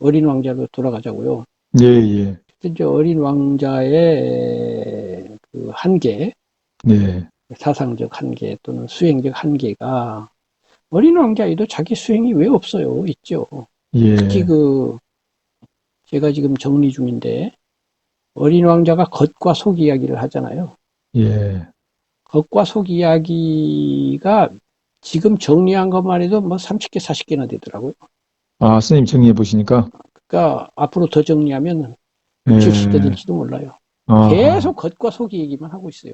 어린 왕자로 돌아가자고요. 예, 예, 이제 어린 왕자의 그 한계, 네, 사상적 한계 또는 수행적 한계가 어린 왕자에도 자기 수행이 왜 없어요? 있죠. 특히 예, 제가 지금 정리 중인데 어린 왕자가 겉과 속 이야기를 하잖아요. 예. 겉과 속 이야기가 지금 정리한 것만 해도 뭐 30개, 40개나 되더라고요. 아, 선생님 정리해 보시니까, 그러니까 앞으로 더 정리하면 6, 70대 예, 될지도 몰라요. 아하, 계속 겉과 속 얘기만 하고 있어요.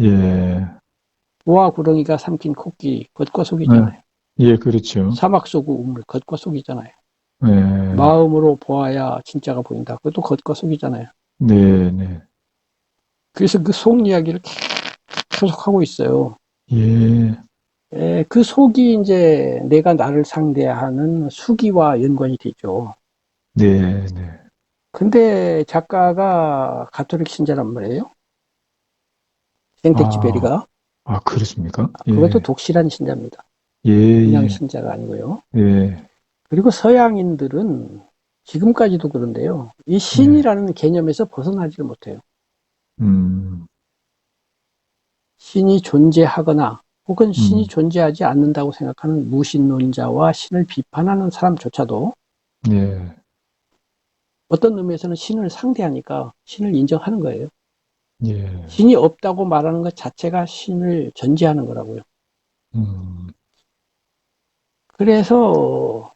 예, 보아 구렁이가 삼킨 코끼리, 겉과 예, 속이잖아요. 예, 그렇죠. 사막 속 우물, 겉과 속이잖아요. 예, 마음으로 보아야 진짜가 보인다. 그것도 겉과 속이잖아요. 네, 네, 그래서 그 속 이야기를 계속 하고 있어요. 예, 그 속이 이제 내가 나를 상대하는 수기와 연관이 되죠. 네, 네. 근데 작가가 가톨릭 신자란 말이에요. 아, 생텍쥐페리가. 아, 그렇습니까? 그것도 예, 독실한 신자입니다. 예, 그냥 예, 신자가 아니고요. 예, 그리고 서양인들은 지금까지도 그런데요. 이 네, 신이라는 개념에서 벗어나지를 못해요. 음, 신이 존재하거나 혹은 신이 음, 존재하지 않는다고 생각하는 무신론자와 신을 비판하는 사람조차도 예, 어떤 의미에서는 신을 상대하니까 신을 인정하는 거예요. 예, 신이 없다고 말하는 것 자체가 신을 전제하는 거라고요. 음, 그래서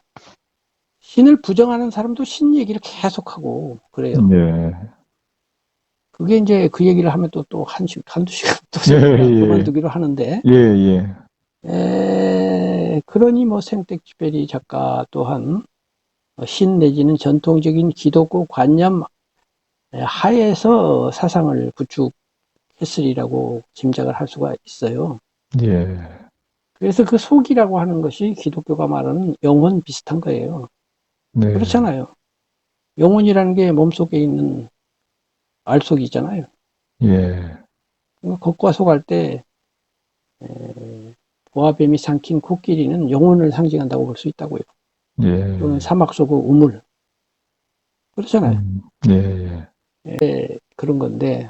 신을 부정하는 사람도 신 얘기를 계속하고 그래요. 예, 그게 이제 그 얘기를 하면 또 한두 시간 또 예, 그냥 예, 그만두기로 하는데, 예, 예, 그러니 뭐 생텍쥐페리 작가 또한 신 내지는 전통적인 기독교 관념 하에서 사상을 구축했으리라고 짐작을 할 수가 있어요. 예, 그래서 그 속이라고 하는 것이 기독교가 말하는 영혼 비슷한 거예요. 네, 그렇잖아요. 영혼이라는 게 몸속에 있는 알속이 있잖아요. 예, 겉과 속할 때 보아뱀이 삼킨 코끼리는 영혼을 상징한다고 볼 수 있다고요. 또는 예, 사막 속의 우물. 그렇잖아요. 예, 예, 그런 건데,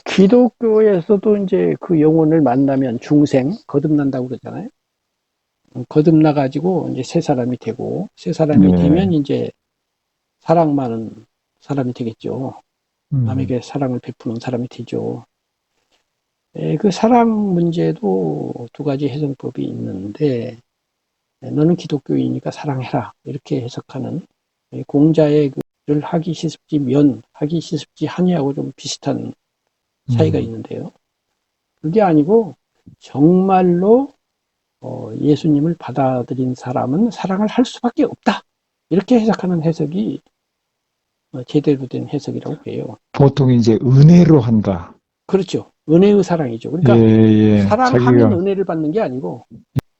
기독교에서도 이제 그 영혼을 만나면 중생, 거듭난다고 그러잖아요. 거듭나가지고 이제 새 사람이 되고, 새 사람이 되면 예, 이제 사랑 많은 사람이 되겠죠. 음, 남에게 사랑을 베푸는 사람이 되죠. 그 사랑 문제도 두 가지 해석법이 있는데, 너는 기독교이니까 사랑해라. 이렇게 해석하는 공자의 를 하기 시습지 면, 하기 시습지 한이하고 좀 비슷한 차이가 음, 있는데요. 그게 아니고 정말로 예수님을 받아들인 사람은 사랑을 할 수밖에 없다. 이렇게 해석하는 해석이 제대로 된 해석이라고 해요. 보통 이제 은혜로 한다. 그렇죠. 은혜의 사랑이죠. 예, 그러니까 예, 사랑하면 자기가, 은혜를 받는 게 아니고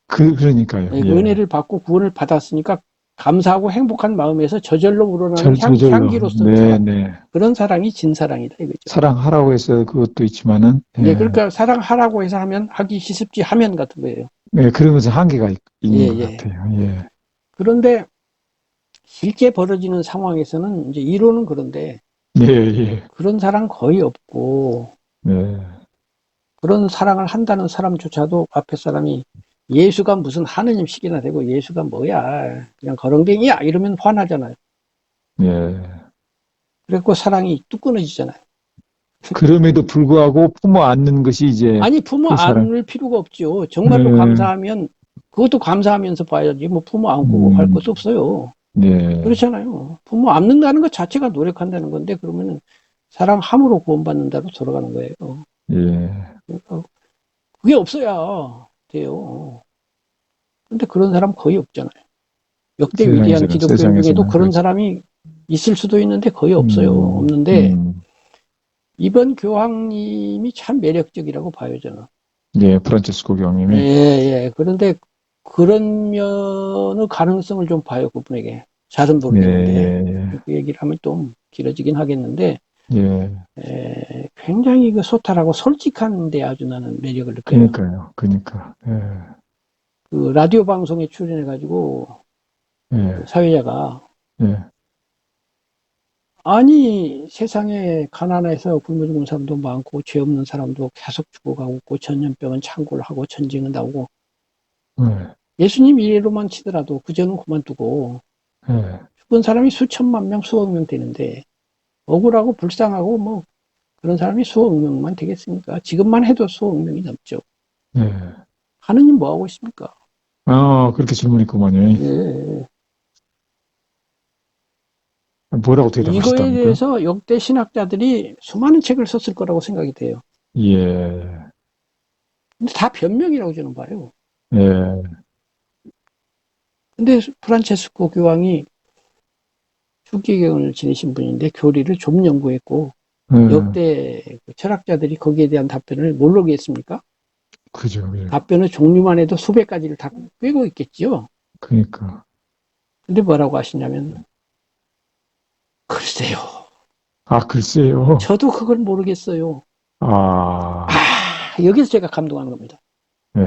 그러니까요. 예, 은혜를 받고 구원을 받았으니까 감사하고 행복한 마음에서 저절로 우러나는 저절로, 향기로서의 네, 사랑. 네. 그런 사랑이 진사랑이다 이거죠. 사랑하라고 해서 그것도 있지만은, 예, 예, 그러니까 사랑하라고 해서 하면 하기 시습지 하면 같은 거예요. 예, 그러면서 한계가 예, 있는 것 예. 같아요. 예, 그런데 실제 벌어지는 상황에서는 이제 이론은 그런데 예, 예, 그런 사람 거의 없고 네, 그런 사랑을 한다는 사람조차도 앞에 사람이 예수가 무슨 하느님식이나 되고 예수가 뭐야 그냥 거렁댕이야 이러면 화나잖아요. 예. 그래갖고 사랑이 뚝 끊어지잖아요. 그럼에도 불구하고 품어 안는 것이 이제 아니 부모 그 사랑, 안을 필요가 없죠. 정말로 네, 감사하면 그것도 감사하면서 봐야지 뭐 부모 안고 할 음, 것도 없어요. 네, 그렇잖아요. 부모 안는다는 것 자체가 노력한다는 건데 그러면은 사랑함으로 구원받는다로 돌아가는 거예요. 예. 그러니까 그게 없어야 돼요. 근데 그런 사람 거의 없잖아요. 역대 위대한 기독교인 중에도 세상에서는 그런 그렇죠. 사람이 있을 수도 있는데 거의 없어요. 음, 없는데 음, 이번 교황님이 참 매력적이라고 봐요, 저는. 예, 프란체스코 예, 교황님이, 예. 그런데 그런 면의 가능성을 좀 봐요, 그분에게. 잘은 예, 모르겠는데. 예, 그 얘기를 하면 좀 길어지긴 하겠는데, 예, 굉장히 그 소탈하고 솔직한데 아주 나는 매력을 느껴요. 그니까요, 그니까, 그 라디오 방송에 출연해가지고, 그 예, 사회자가 예, 아니, 세상에 가난해서 굶어 죽은 사람도 많고, 죄 없는 사람도 계속 죽어가고, 있고, 전염병은 창궐 하고, 전쟁은 나오고, 예, 예수님 이래로만 치더라도 그저는 그만두고, 예, 죽은 사람이 수천만 명, 수억 명 되는데, 억울하고 불쌍하고, 뭐, 그런 사람이 수억 명만 되겠습니까? 지금만 해도 수억 명이 넘죠. 예. 하느님 뭐 하고 있습니까? 아, 그렇게 질문했구만요. 예. 뭐라고 이거에 대답하셨답니까? 대해서 역대 신학자들이 수많은 책을 썼을 거라고 생각이 돼요. 예, 근데 다 변명이라고 저는 봐요. 예, 근데 프란체스코 교황이 주기경을 지내신 분인데 교리를 좀 연구했고 예, 역대 철학자들이 거기에 대한 답변을 뭘로 겠습니까? 그죠, 그죠. 답변의 종류만 해도 수백 가지를 다 꿰고 있겠지요. 그러니까. 근데 뭐라고 하시냐면 글쎄요. 아, 글쎄요. 저도 그걸 모르겠어요. 아, 여기서 제가 감동한 겁니다. 예,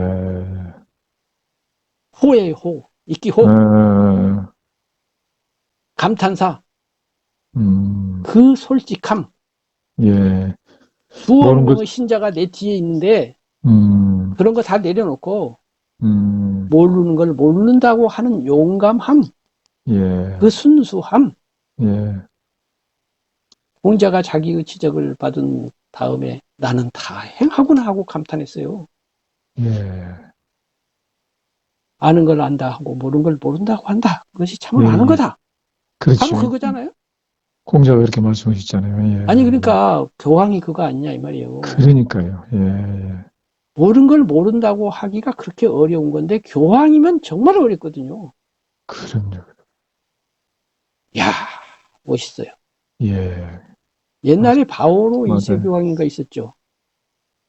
호예요, 호. 예, 이끼호. 감탄사. 음, 그 솔직함. 예, 수억 모르는 것, 명의 신자가 내 뒤에 있는데 음, 그런 거 다 내려놓고 음, 모르는 걸 모른다고 하는 용감함. 그 예, 순수함. 예, 공자가 자기의 지적을 받은 다음에 나는 다 행하구나 하고 감탄했어요. 예, 아는 걸 안다 하고 모르는 걸 모른다고 한다. 그것이 예, 참을 아는 예. 거다. 바로 그렇죠. 그거잖아요. 공자가 그렇게 말씀하셨잖아요. 아니 예, 예. 그러니까 교황이 그거 아니냐 이 말이에요. 그러니까요. 예, 예. 모르는 걸 모른다고 하기가 그렇게 어려운 건데 교황이면 정말 어렵거든요. 그럼요. 야 멋있어요. 예, 옛날에 바오로 2세 맞아요. 교황인가 있었죠.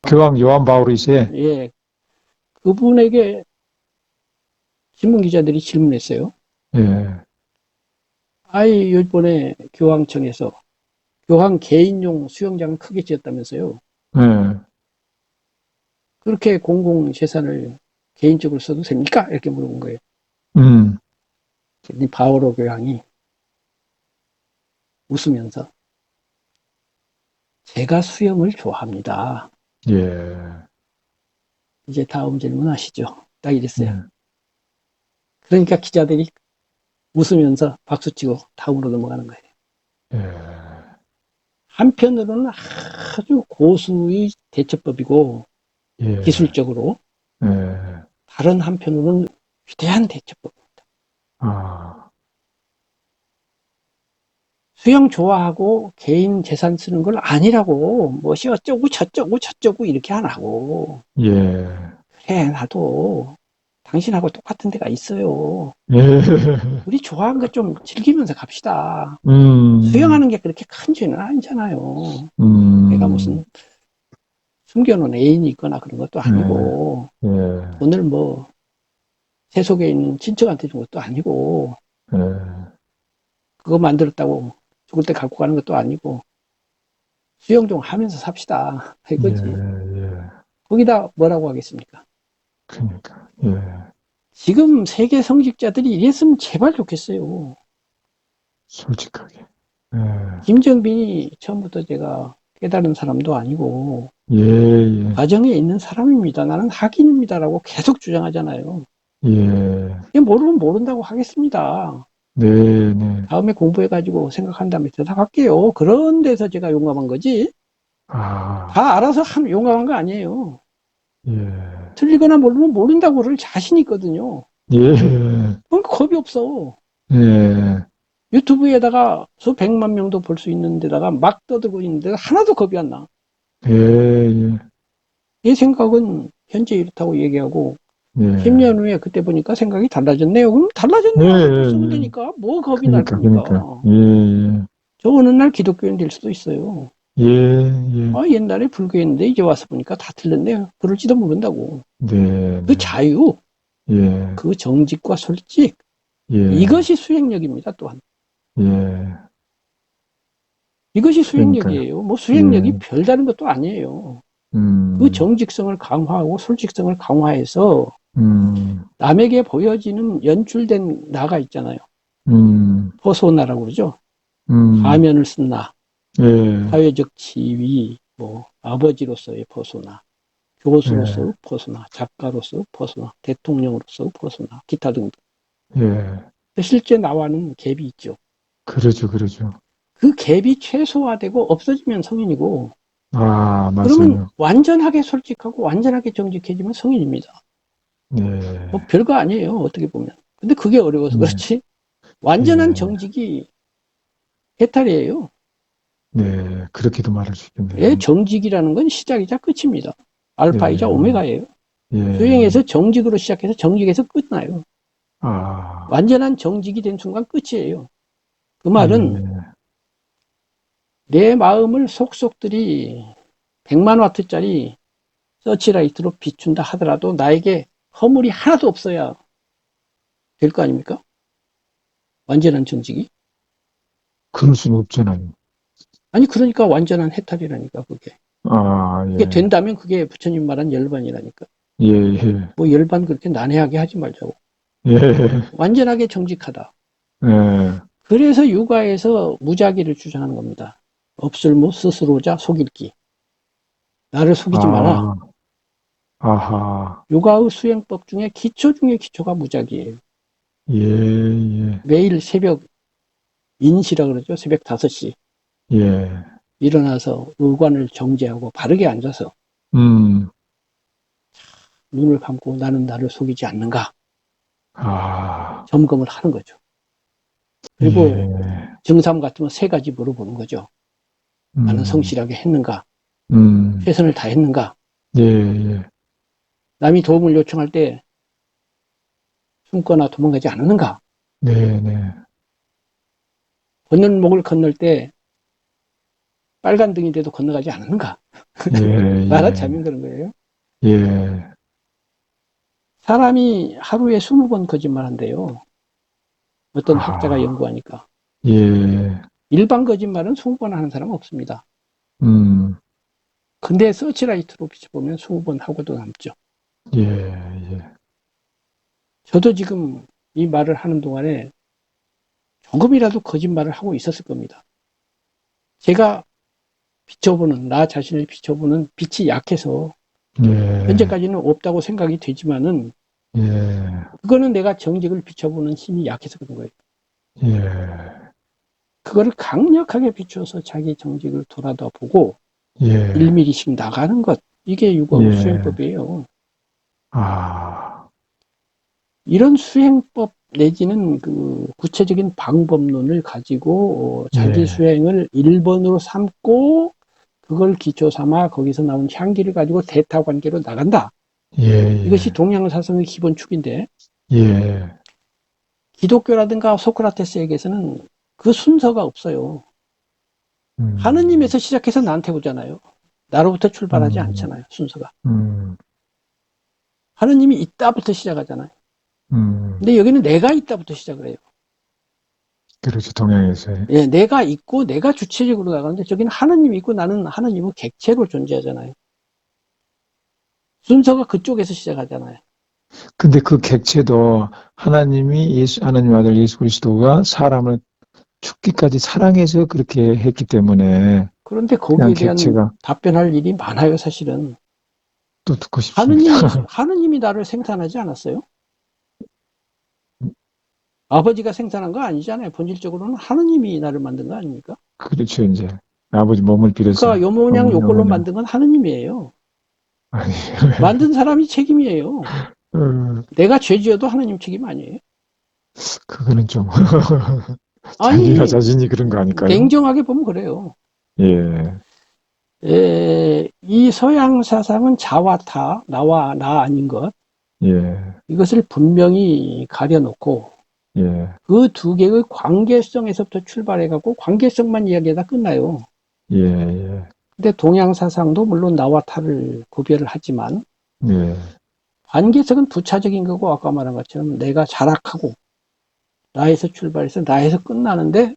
교황 요한 바오로이세. 예, 그분에게 신문 기자들이 질문했어요. 예, 아이 이번에 교황청에서 교황 개인용 수영장을 크게 지었다면서요. 예, 그렇게 공공 재산을 개인적으로 써도 됩니까? 이렇게 물어본 거예요. 음, 그랬더니 바오로 교황이 웃으면서 제가 수영을 좋아합니다. 예, 이제 다음 질문 하시죠. 딱 이랬어요. 예, 그러니까 기자들이 웃으면서 박수치고 다음으로 넘어가는 거예요. 예, 한편으로는 아주 고수의 대처법이고 예, 기술적으로 예. 다른 한편으로는 위대한 대처법. 아, 수영 좋아하고 개인 재산 쓰는 걸 아니라고 뭐시 어쩌고 저쩌고 저쩌고 이렇게 안 하고 예, 그래 나도 당신하고 똑같은 데가 있어요. 예, 우리 좋아하는 거 좀 즐기면서 갑시다. 음, 수영하는 게 그렇게 큰 죄는 아니잖아요. 내가 음, 무슨 숨겨놓은 애인이 있거나 그런 것도 예, 아니고 예, 돈을 뭐 세속에 있는 친척한테 준 것도 아니고 예, 그거 만들었다고 죽을 때 갖고 가는 것도 아니고 수영 좀 하면서 삽시다. 예, 이거지. 예. 거기다 뭐라고 하겠습니까? 그러니까, 예, 지금 세계 성직자들이 이랬으면 제발 좋겠어요. 솔직하게. 예, 김정빈이 처음부터 제가 깨달은 사람도 아니고 예, 예, 과정에 있는 사람입니다. 나는 학인입니다라고 계속 주장하잖아요. 예, 모르면 모른다고 하겠습니다. 네, 네. 다음에 공부해가지고 생각한 다음에 대답할게요. 그런 데서 제가 용감한 거지. 아, 다 알아서 용감한 거 아니에요. 예, 틀리거나 모르면 모른다고 그럴 자신 있거든요. 예, 그건 겁이 없어. 예, 유튜브에다가 수백만 명도 볼 수 있는 데다가 막 떠들고 있는데 하나도 겁이 안 나. 예, 예, 내 생각은 현재 이렇다고 얘기하고 예, 10년 후에 그때 보니까 생각이 달라졌네요. 그럼 예, 달라졌네요 하고 또 쓰면 예. 되니까 뭐 겁이 날 그러니까, 그러니까. 겁니까? 예, 저 어느 날 기독교인 될 수도 있어요. 예, 예, 아, 옛날에 불교했는데 이제 와서 보니까 다 틀렸네요. 그럴지도 모른다고. 네, 그 네, 자유, 예, 그 정직과 솔직, 예, 이것이 수행력입니다, 또한. 예, 이것이 그러니까요. 수행력이에요. 뭐 수행력이 예, 별다른 것도 아니에요. 그 음, 정직성을 강화하고 솔직성을 강화해서 음, 남에게 보여지는 연출된 나가 있잖아요. 퍼소나라고 그러죠. 음, 가면을 쓴 나, 예, 사회적 지위, 뭐 아버지로서의 퍼소나, 예, 교수로서의 퍼소나, 작가로서의 퍼소나, 대통령으로서의 퍼소나, 기타 등등. 예. 실제 나와는 갭이 있죠. 그러죠, 그러죠. 그 갭이 최소화되고 없어지면 성인이고, 아, 그러면 맞아요. 완전하게 솔직하고 완전하게 정직해지면 성인입니다. 뭐 네, 별거 아니에요, 어떻게 보면. 근데 그게 어려워서 네, 그렇지. 완전한 예, 정직이 해탈이에요. 네. 그렇게도 말할 수 예, 있겠네요. 정직이라는 건 시작이자 끝입니다. 알파이자 예, 오메가예요. 예. 수행에서 정직으로 시작해서 정직에서 끝나요. 아, 완전한 정직이 된 순간 끝이에요. 그 말은 예, 내 마음을 속속들이 100만 와트짜리 서치라이트로 비춘다 하더라도 나에게 허물이 하나도 없어야 될 거 아닙니까? 완전한 정직이. 그럴 수는 없잖아요. 아니 그러니까 완전한 해탈이라니까 그게. 아, 그게 예, 된다면 그게 부처님 말한 열반이라니까. 예, 예, 뭐 열반 그렇게 난해하게 하지 말자고. 예, 완전하게 정직하다. 예. 그래서 육아에서 무작위를 주장하는 겁니다. 없을무 스스로자 속일기. 나를 속이지 마라. 아, 아하, 육아의 수행법 중에 기초 중에 기초가 무작위예요. 예, 예, 매일 새벽 인시라 그러죠. 새벽 5시 예, 일어나서 의관을 정제하고 바르게 앉아서 음, 눈을 감고 나는 나를 속이지 않는가 아, 점검을 하는 거죠. 그리고 예, 증상 같으면 3가지 물어보는 거죠. 나는 음, 성실하게 했는가? 음, 최선을 다했는가? 예, 예, 남이 도움을 요청할 때 숨거나 도망가지 않았는가? 네, 네, 건널 목을 건널 때 빨간 등이 돼도 건너가지 않았는가? 예, 말하자면 그런 거예요. 예, 예, 사람이 하루에 20번 거짓말한대요. 어떤 학자가 아, 연구하니까. 예, 일반 거짓말은 20번 하는 사람은 없습니다. 음, 근데 서치라이트로 비춰보면 20번 하고도 남죠. 예, 예, 저도 지금 이 말을 하는 동안에 조금이라도 거짓말을 하고 있었을 겁니다. 제가 비춰보는, 나 자신을 비춰보는 빛이 약해서 예, 현재까지는 없다고 생각이 되지만은 예, 그거는 내가 정직을 비춰보는 힘이 약해서 그런 거예요. 예, 그거를 강력하게 비춰서 자기 정직을 돌아다 보고 예, 1mm씩 나가는 것. 이게 육어 예, 수행법이에요. 아, 이런 수행법 내지는 그 구체적인 방법론을 가지고 자기 예, 수행을 1번으로 삼고 그걸 기초 삼아 거기서 나온 향기를 가지고 대타 관계로 나간다. 예, 이것이 예, 동양사상의 기본축인데 예, 기독교라든가 소크라테스에게서는 그 순서가 없어요. 음, 하느님에서 시작해서 나한테 오잖아요. 나로부터 출발하지 음, 않잖아요. 순서가. 음, 하느님이 있다부터 시작하잖아요. 음, 근데 여기는 내가 있다부터 시작을 해요. 그렇죠, 동양에서의. 예, 내가 있고 내가 주체적으로 나가는데 저기는 하느님이 있고 나는 하느님은 객체로 존재하잖아요. 순서가 그쪽에서 시작하잖아요. 근데 그 객체도 하나님 아들 예수 그리스도가 사람을 죽기까지 사랑해서 그렇게 했기 때문에 그런데 그냥 거기에 대한 객체가 답변할 일이 많아요, 사실은. 또 듣고 싶습니다. 하느님이 나를 생산하지 않았어요? 아버지가 생산한 거 아니잖아요. 본질적으로는 하느님이 나를 만든 거 아닙니까? 그렇죠, 이제. 아버지 몸을 그러니까 빌어서. 요 모양 요 어머니, 꼴로 어머니. 만든 건 하느님이에요. 아니, 만든 사람이 책임이에요. 내가 죄 지어도 하느님 책임 아니에요. 그거는 좀, 자기가 아니, 자신이 그런 거 아닐까요? 냉정하게 보면 그래요. 예, 이 서양 사상은 자와 타, 나와 나 아닌 것, 예, 이것을 분명히 가려놓고 예, 그 두 개의 관계성에서부터 출발해갖고 관계성만 이야기하다 끝나요. 예, 예, 근데 동양 사상도 물론 나와 타를 구별을 하지만 예, 관계성은 부차적인 거고 아까 말한 것처럼 내가 자락하고 나에서 출발해서 나에서 끝나는데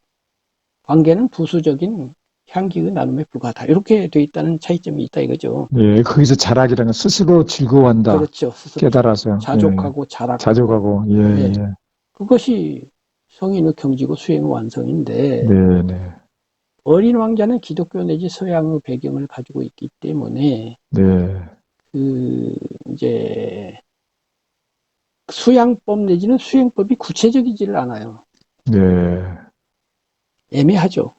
관계는 부수적인 향기의 나눔에 불과하다. 이렇게 돼 있다는 차이점이 있다 이거죠. 예. 거기서 자락이라는 건 스스로 즐거워한다. 그렇죠. 스스로 깨달아서, 예, 자족하고 자락하고 자족하고, 예, 예. 예, 그것이 성인의 경지고 수행의 완성인데 네, 네, 어린 왕자는 기독교 내지 서양의 배경을 가지고 있기 때문에 네, 그 이제 수양법 내지는 수행법이 구체적이지를 않아요. 네. 애매하죠.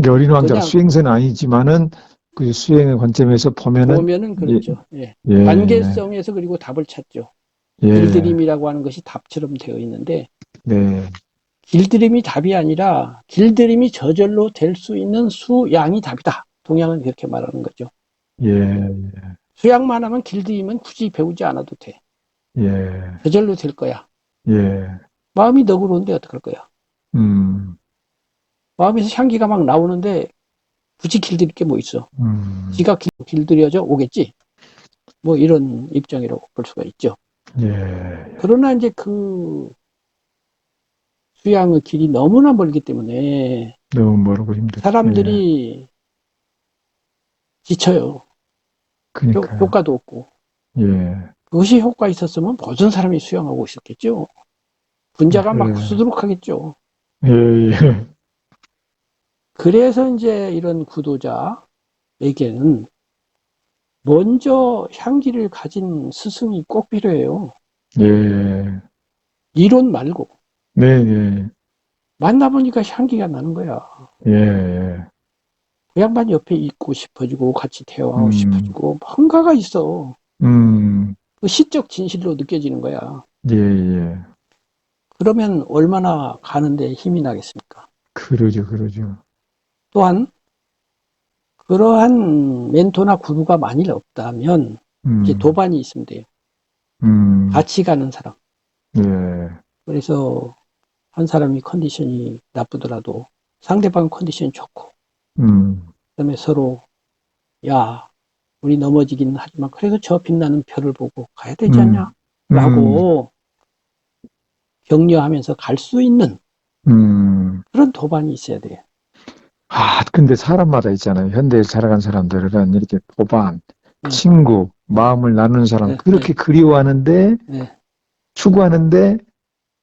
어린 왕자가 그냥 수행세는 아니지만은 그 수행의 관점에서 보면은 보면은 예, 그렇죠. 예. 예, 관계성에서 그리고 답을 찾죠. 예, 길들임이라고 하는 것이 답처럼 되어 있는데 네, 길들임이 답이 아니라 길들임이 저절로 될 수 있는 수양이 답이다. 동양은 그렇게 말하는 거죠. 예, 수양만 하면 길들임은 굳이 배우지 않아도 돼. 예, 저절로 될 거야. 예, 마음이 너그러운데 어떡할 거야. 음, 마음에서 향기가 막 나오는데 굳이 길들일 게 뭐 있어. 음, 지가 길들여져 오겠지. 뭐 이런 입장이라고 볼 수가 있죠. 예, 그러나 이제 그 수양의 길이 너무나 멀기 때문에 너무 모르고 힘들죠. 예, 사람들이 지쳐요. 그니까요. 효과도 없고. 예, 그것이 효과 있었으면 모든 사람이 수양하고 있었겠죠. 분자가 막 예, 수두룩하겠죠. 예, 예, 그래서 이제 이런 구도자에게는 먼저 향기를 가진 스승이 꼭 필요해요. 예, 이론 말고. 네, 예, 만나보니까 향기가 나는 거야. 예, 예, 그 양반 옆에 있고 싶어지고 같이 대화하고 음, 싶어지고 뭔가가 있어. 음, 그 시적 진실로 느껴지는 거야. 예, 예, 그러면 얼마나 가는데 힘이 나겠습니까? 그러죠, 그러죠. 또한 그러한 멘토나 구루가 만일 없다면 이제 음, 도반이 있으면 돼요. 음, 같이 가는 사람. 예, 그래서 한 사람이 컨디션이 나쁘더라도 상대방 컨디션이 좋고 그다음에 서로 야 우리 넘어지기는 하지만 그래도 저 빛나는 별을 보고 가야 되지 음, 않냐? 음, 라고 격려하면서 갈 수 있는 음. 그런 도반이 있어야 돼요. 아, 근데 사람마다 있잖아요. 현대에 살아간 사람들은 이렇게 도반, 네, 친구, 마음을 나누는 사람, 네, 네, 그렇게 그리워하는데, 네. 추구하는데,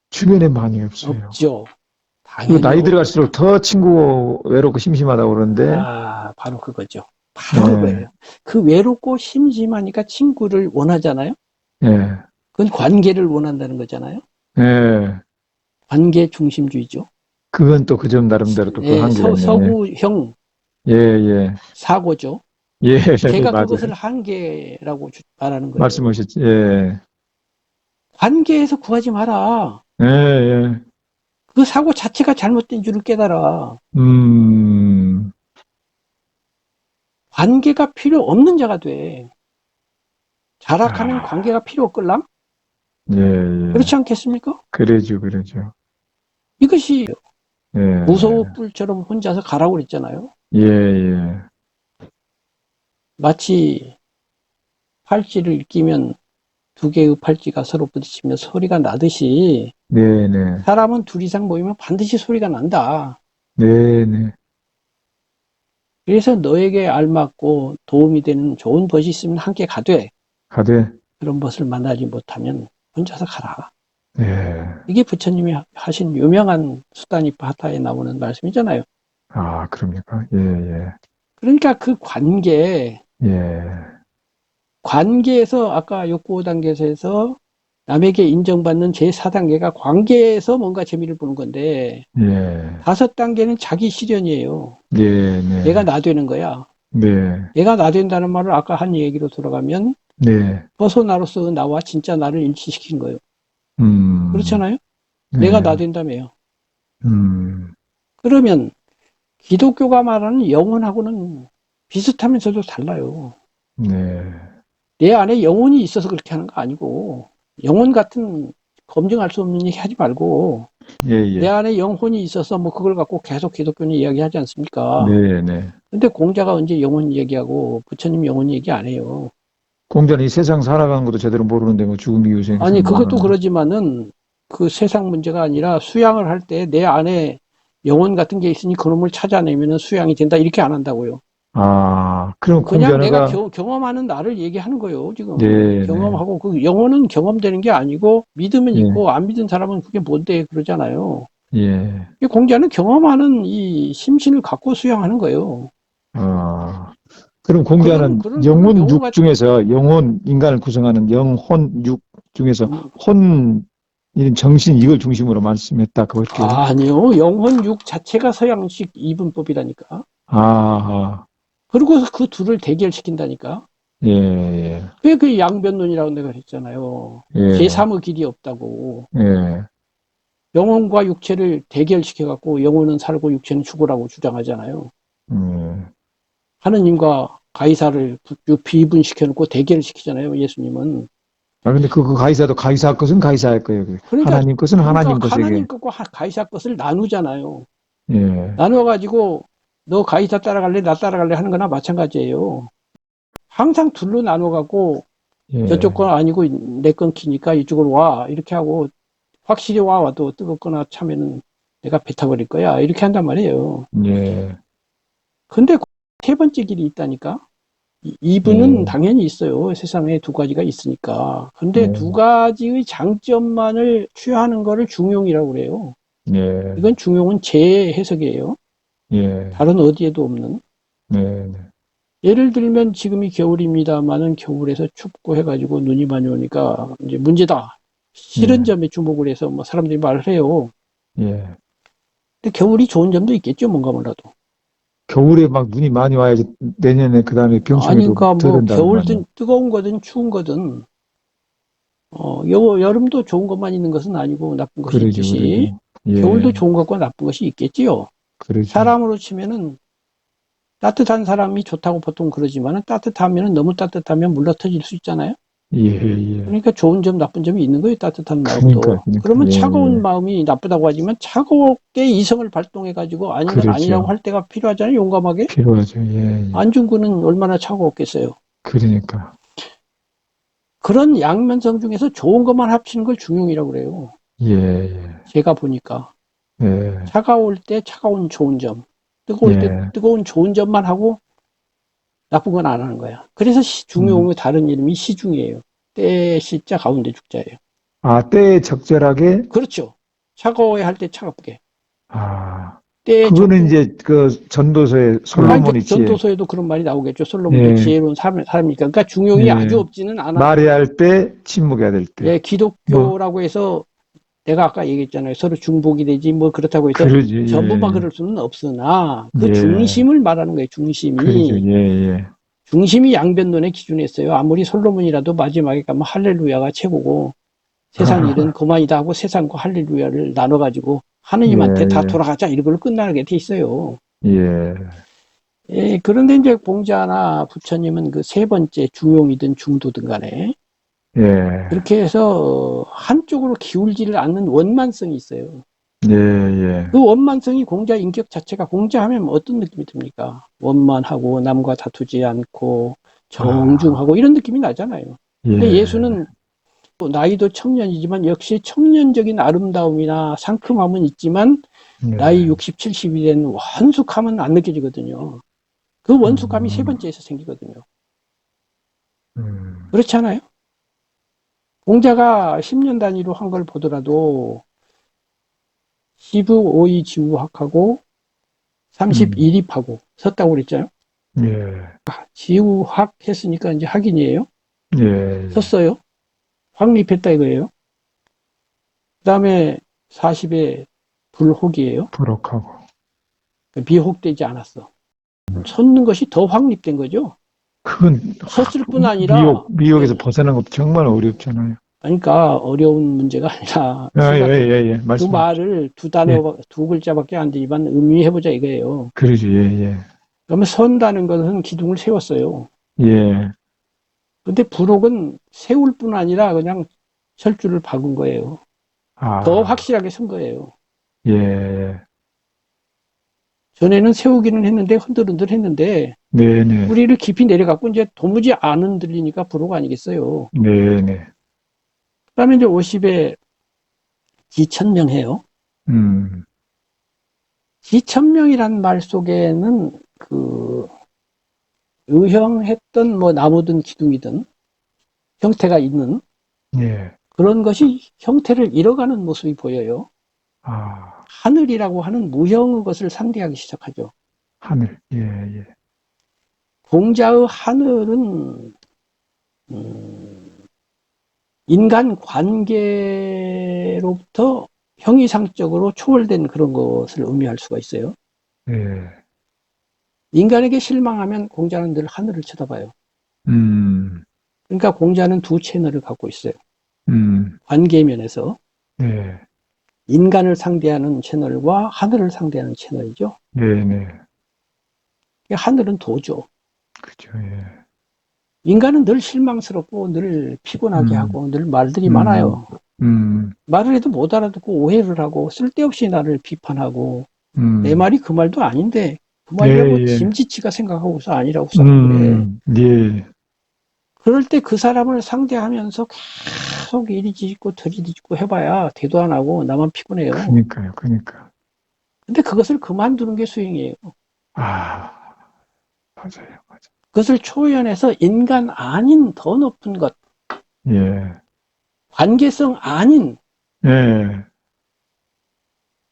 주변에 많이 없어요. 없죠. 그리고 당연히 나이 들어갈수록 더 친구 외롭고 심심하다고 그러는데, 바로 그거죠. 바로 예, 그거예요. 그 외롭고 심심하니까 친구를 원하잖아요. 예, 그건 관계를 원한다는 거잖아요. 예. 관계 중심주의죠. 그건 또 그 점 나름대로 또 그 예, 한계가 있네. 서구형 예, 예, 사고죠. 예, 제가 맞아요. 그것을 한계라고 말하는 거예요. 말씀하셨지. 예, 관계에서 구하지 마라. 예, 예. 그 사고 자체가 잘못된 줄을 깨달아. 음, 관계가 필요 없는 자가 돼. 자락하면 아, 관계가 필요 없걸랑? 예, 예. 그렇지 않겠습니까? 그러죠, 그러죠. 이것이 무소호 예, 뿔처럼 혼자서 가라고 그랬잖아요. 예, 예. 마치 팔찌를 끼면 두 개의 팔찌가 서로 부딪히면 소리가 나듯이 네네, 사람은 둘 이상 모이면 반드시 소리가 난다. 네네. 그래서 너에게 알맞고 도움이 되는 좋은 벗이 있으면 함께 가되 가되, 그런 벗을 만나지 못하면 혼자서 가라. 예. 이게 부처님이 하신 유명한 수다니파타에 나오는 말씀이잖아요. 아, 그럽니까? 예, 예, 그러니까 그 예, 관계에서 아까 욕구 5단계에서 남에게 인정받는 제4단계가 관계에서 뭔가 재미를 보는 건데 예, 5단계는 자기 실현이에요. 네, 내가 네, 나 되는 거야. 네, 내가 나 된다는 말을 아까 한 얘기로 돌아가면 네, 퍼소나로서 나와 진짜 나를 일치시킨 거예요. 음, 그렇잖아요? 내가 나 네, 된다며요. 음, 그러면 기독교가 말하는 영혼하고는 비슷하면서도 달라요. 네, 내 안에 영혼이 있어서 그렇게 하는 거 아니고 영혼 같은 검증할 수 없는 얘기 하지 말고 예, 내 예, 안에 영혼이 있어서 뭐 그걸 갖고 계속 기독교는 이야기하지 않습니까? 네, 네. 근데 공자가 언제 영혼 얘기하고 부처님 영혼 얘기 안 해요. 공자는 이 세상 살아가는 것도 제대로 모르는데 뭐 죽음 이후 아니 생사를 뭐 그것도 하는데. 그러지만은 그 세상 문제가 아니라 수양을 할 때 내 안에 영혼 같은 게 있으니 그놈을 찾아내면은 수양이 된다 이렇게 안 한다고요. 아, 그럼 그냥 내가 공자가, 경험하는 나를 얘기하는 거예요, 지금. 네, 네, 경험하고, 그 영혼은 경험되는 게 아니고, 믿으면 예, 있고, 안 믿은 사람은 그게 뭔데, 그러잖아요. 예. 이 공자는 경험하는 이 심신을 갖고 수양하는 거예요. 어, 그럼 그런, 공자는 그런 거를 영혼 육 영혼과, 중에서 영혼, 인간을 구성하는 영혼 육 중에서 음, 혼, 이런 정신 이걸 중심으로 말씀했다. 그렇게요? 아니요. 영혼 육 자체가 서양식 이분법이라니까. 아, 아, 그리고 그 둘을 대결시킨다니까. 예, 예, 그게 그 양변론이라고 내가 했잖아요. 예, 제3의 길이 없다고. 예, 영혼과 육체를 대결시켜갖고 영혼은 살고 육체는 죽으라고 주장하잖아요. 음. 하느님과 가이사를 비분시켜놓고 대결을 시키잖아요. 예수님은. 아, 근데 그 가이사도 가이사 것은 가이사의 거예요. 그러니까, 하나님 것은 그러니까 하나님 것에게. 하나님 것과 가이사 것을 나누잖아요. 예, 나눠가지고 너 가이사 따라갈래? 나 따라갈래? 하는 거나 마찬가지예요. 항상 둘로 나눠갖고 저쪽 예, 건 아니고 내 건 키니까 이쪽으로 와. 이렇게 하고 확실히 와도 뜨겁거나 차면은 내가 뱉어버릴 거야. 이렇게 한단 말이에요. 예, 근데 세 번째 길이 있다니까? 이분은 예, 당연히 있어요. 세상에 두 가지가 있으니까. 근데 두 예, 가지의 장점만을 취하는 거를 중용이라고 그래요. 예, 이건 중용은 제 해석이에요. 예, 다른 어디에도 없는. 네, 예를 들면 지금이 겨울입니다만은 겨울에서 춥고 해가지고 눈이 많이 오니까 이제 문제다. 싫은 네, 점에 주목을 해서 뭐 사람들이 말을 해요. 예. 근데 겨울이 좋은 점도 있겠죠. 뭔가 몰라도. 겨울에 막 눈이 많이 와야지 내년에 그 다음에 병충해도 아니까 뭐 덜한다는 거 아니에요. 겨울든 뜨거운 거든 추운 거든 여름도 좋은 것만 있는 것은 아니고 나쁜 것이 그러죠, 있듯이 그러죠. 겨울도 예, 좋은 것과 나쁜 것이 있겠지요. 그러죠. 사람으로 치면은 따뜻한 사람이 좋다고 보통 그러지만은 따뜻하면은 너무 따뜻하면 물러터질 수 있잖아요. 예, 예. 그러니까 좋은 점, 나쁜 점이 있는 거예요. 따뜻한 그러니까, 마음도. 그러니까, 그러면 예, 차가운 예. 마음이 나쁘다고 하지만 차갑게 이성을 발동해 가지고 아닌 건 아니라고 그러죠. 할 때가 필요하잖아요. 용감하게. 필요하죠. 예, 예. 안중근은 얼마나 차가웠겠어요. 그러니까, 그런 양면성 중에서 좋은 것만 합치는 걸 중용이라고 그래요. 예, 예, 제가 보니까. 예, 차가울 때 차가운 좋은 점, 뜨거울 때 예. 뜨거운 좋은 점만 하고 나쁜 건 안 하는 거야. 그래서 음. 중용의 다른 이름이 시중이에요. 때 시자 가운데 죽자예요. 아, 때에 적절하게, 그렇죠. 차가워야 할 때 차갑게. 아, 때에 그거는 적중, 이제 그 전도서의 이제 솔로몬의 지혜. 전도서에도 그런 말이 나오겠죠. 솔로몬도 예, 지혜로운 사람이니까. 그러니까 중용이 아주 예. 없지는 않아. 말해야 할 때, 침묵해야 될 때. 예, 뭐, 기독교라고 해서 내가 아까 얘기했잖아요. 서로 중복이 되지 뭐 그렇다고 해서 그러지, 전부만 예, 그럴 수는 없으나 예. 그 예, 중심을 말하는 거예요. 그러죠, 중심이. 예, 예. 중심이 양변론의 기준이었어요. 아무리 솔로몬이라도 마지막에 가면 할렐루야가 최고고 세상 일은 그만이다 하고 세상과 할렐루야를 나눠가지고 하느님한테 다 예, 돌아가자 이걸로 끝나게 돼 있어요. 예, 예, 예, 그런데 이제 공자나 부처님은 그 세 번째 중용이든 중도든 간에 예, 그렇게 해서 한쪽으로 기울지를 않는 원만성이 있어요. 예, 예, 그 원만성이 공자 인격 자체가 공자하면 어떤 느낌이 듭니까? 원만하고 남과 다투지 않고 아, 정중하고 이런 느낌이 나잖아요. 근데 예, 예수는 나이도 청년이지만 역시 청년적인 아름다움이나 상큼함은 있지만 나이 예, 60, 70이 된 원숙함은 안 느껴지거든요. 그 원숙함이 세 음, 번째에서 생기거든요. 음, 그렇지 않아요? 공자가 10년 단위로 한 걸 보더라도 시부 5의 지우학하고 음, 31입하고 섰다고 그랬잖아요. 예, 지우학 했으니까 이제 학인이에요. 예, 예. 섰어요. 확립했다 이거예요. 그 다음에 40에 불혹이에요. 부록하고. 미혹되지 않았어. 섰는 것이 더 확립된 거죠. 그건, 섰을 뿐 아니라, 미혹에서 예. 벗어나는 것도 정말 어렵잖아요. 그러니까 어려운 문제가 아니라 아, 예, 생각해. 예, 예, 그 말씀해 주십시오. 말을 두 예, 단어, 두 글자밖에 안 되지만 의미해보자 이거예요. 그러죠, 예, 그러면 선다는 것은 기둥을 세웠어요. 예, 예, 근데 부록은 세울 뿐 아니라 그냥 철줄을 박은 거예요. 더 아, 확실하게 선 거예요. 예, 예. 전에는 세우기는 했는데 흔들흔들 했는데 네네, 뿌리를 깊이 내려갖고 이제 도무지 안 흔들리니까 부록 아니겠어요. 네네, 그다음에 이제 50에 기천명해요. 음, 기천명이란 말 속에는 그 의형했던 뭐 나무든 기둥이든 형태가 있는 예, 그런 것이 형태를 잃어가는 모습이 보여요. 아, 하늘이라고 하는 무형의 것을 상대하기 시작하죠. 하늘. 예, 예. 공자의 하늘은 인간 관계로부터 형이상적으로 초월된 그런 것을 의미할 수가 있어요. 예. 인간에게 실망하면 공자는 늘 하늘을 쳐다봐요. 음, 그러니까 공자는 두 채널을 갖고 있어요. 음, 관계 면에서 네, 인간을 상대하는 채널과 하늘을 상대하는 채널이죠. 네, 네. 하늘은 도죠. 그죠, 예. 인간은 늘 실망스럽고 늘 피곤하게 음, 하고 늘 말들이 음, 많아요. 음, 말을 해도 못 알아듣고 오해를 하고 쓸데없이 나를 비판하고 내 음. 말이 그 말도 아닌데 그 예, 말이라고 예. 짐지치가 생각하고서 아니라고 써서 그래. 예. 그럴 때 그 사람을 상대하면서 계속 이리 뒤집고 저리 뒤집고 해봐야 대도 안 하고 나만 피곤해요. 그니까요, 그니까. 근데 그것을 그만두는 게 수행이에요. 아, 맞아요, 맞아요. 그것을 초연해서 인간 아닌 더 높은 것, 예, 관계성 아닌, 예,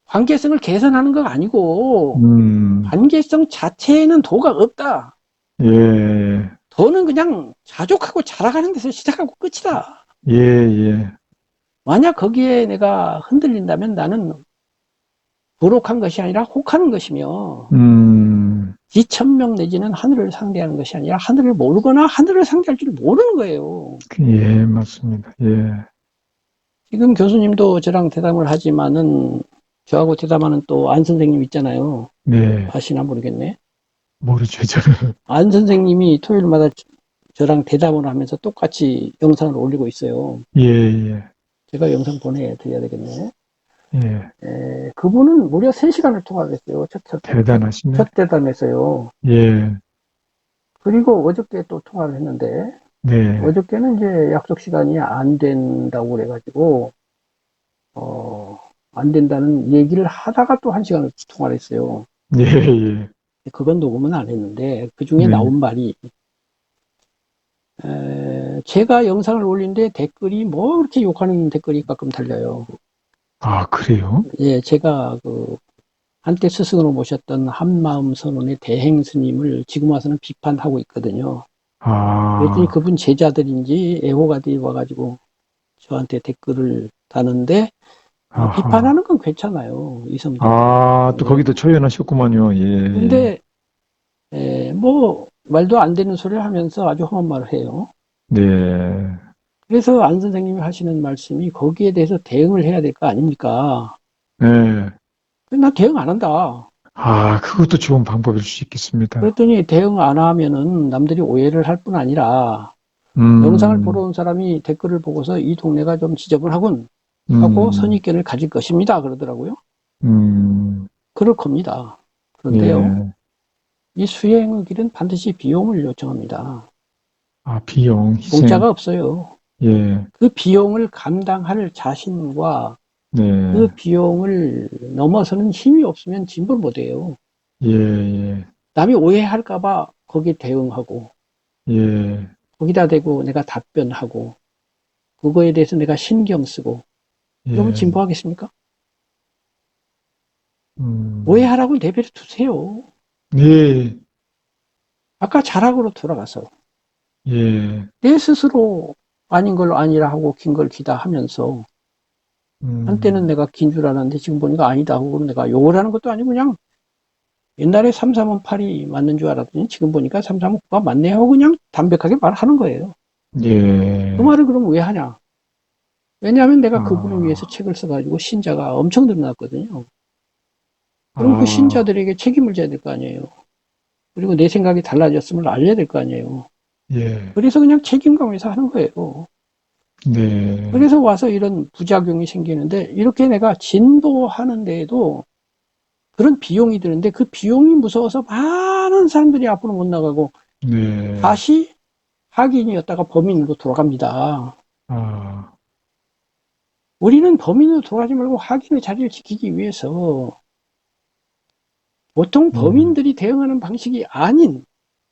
관계성을 개선하는 거 아니고 음, 관계성 자체에는 도가 없다. 예, 도는 그냥 자족하고 자라가는 데서 시작하고 끝이다. 예, 예, 만약 거기에 내가 흔들린다면 나는 부록한 것이 아니라 혹하는 것이며 지천명 내지는 하늘을 상대하는 것이 아니라 하늘을 모르거나 하늘을 상대할 줄 모르는 거예요. 예, 맞습니다. 예, 지금 교수님도 저랑 대담을 하지만은 저하고 대담하는 또 안 선생님 있잖아요. 네, 아시나 모르겠네. 모르죠, 저는. 안 선생님이 토요일마다 저랑 대담을 하면서 똑같이 영상을 올리고 있어요. 예, 예, 제가 영상 보내드려야 되겠네. 예, 그분은 무려 3시간을 통화를 했어요. 대단하시네. 첫 대담에서요. 예, 그리고 어저께 또 통화를 했는데, 네, 어저께는 이제 약속 시간이 안 된다고 그래가지고, 안 된다는 얘기를 하다가 또 1시간을 통화를 했어요. 예, 예, 그건 녹음은 안 했는데, 그 중에 네. 나온 말이, 제가 영상을 올린데 댓글이 뭐 그렇게 욕하는 댓글이 가끔 달려요. 아, 그래요? 예, 제가 한때 스승으로 모셨던 한마음 선원의 대행 스님을 지금 와서는 비판하고 있거든요. 그랬더니 아, 그분 제자들인지 애호가들이 와가지고 저한테 댓글을 다는데, 아하. 비판하는 건 괜찮아요. 이성적으로. 아, 또 예. 거기도 초연하셨구만요. 예, 예. 근데, 뭐, 말도 안 되는 소리를 하면서 아주 험한 말을 해요. 네, 그래서 안 선생님이 하시는 말씀이 거기에 대해서 대응을 해야 될 거 아닙니까? 네. 나 대응 안 한다. 아, 그것도 좋은 방법일 수 있겠습니다. 그랬더니 대응 안 하면은 남들이 오해를 할 뿐 아니라 영상을 보러 음, 온 사람이 댓글을 보고서 이 동네가 좀 지저분하군 하고 음, 선입견을 가질 것입니다. 그러더라고요. 음, 그럴 겁니다. 그런데요, 예. 이 수행의 길은 반드시 비용을 요청합니다. 아, 비용, 희생, 공짜가 없어요. 예, 그 비용을 감당할 자신과 그 네, 비용을 넘어서는 힘이 없으면 진보를 못해요. 예, 예, 남이 오해할까봐 거기에 대응하고, 예, 거기다 대고 내가 답변하고, 그거에 대해서 내가 신경 쓰고, 그러면 예, 진보하겠습니까? 음, 오해하라고 내버려 두세요. 예, 아까 자락으로 돌아가서 예, 내 스스로 아닌 걸 아니라 하고 긴 걸 기다 하면서 한때는 음, 내가 긴 줄 알았는데 지금 보니까 아니다 하고 내가 욕을 하는 것도 아니고 그냥 옛날에 3, 3은 8이 맞는 줄 알았더니 지금 보니까 3, 3은 9가 맞네 하고 그냥 담백하게 말하는 거예요. 그 예, 말을 그럼 왜 하냐? 왜냐하면 내가 그분을 위해서 아, 책을 써가지고 신자가 엄청 늘어났거든요. 그럼 그 아, 신자들에게 책임을 져야 될 거 아니에요. 그리고 내 생각이 달라졌음을 알려야 될 거 아니에요. 예, 그래서 그냥 책임감에서 하는 거예요. 네, 그래서 와서 이런 부작용이 생기는데 이렇게 내가 진도하는 데에도 그런 비용이 드는데 그 비용이 무서워서 많은 사람들이 앞으로 못 나가고 네, 다시 하긴이었다가 범인으로 돌아갑니다. 아, 우리는 범인으로 돌아가지 말고 하긴의 자리를 지키기 위해서 보통 음, 범인들이 대응하는 방식이 아닌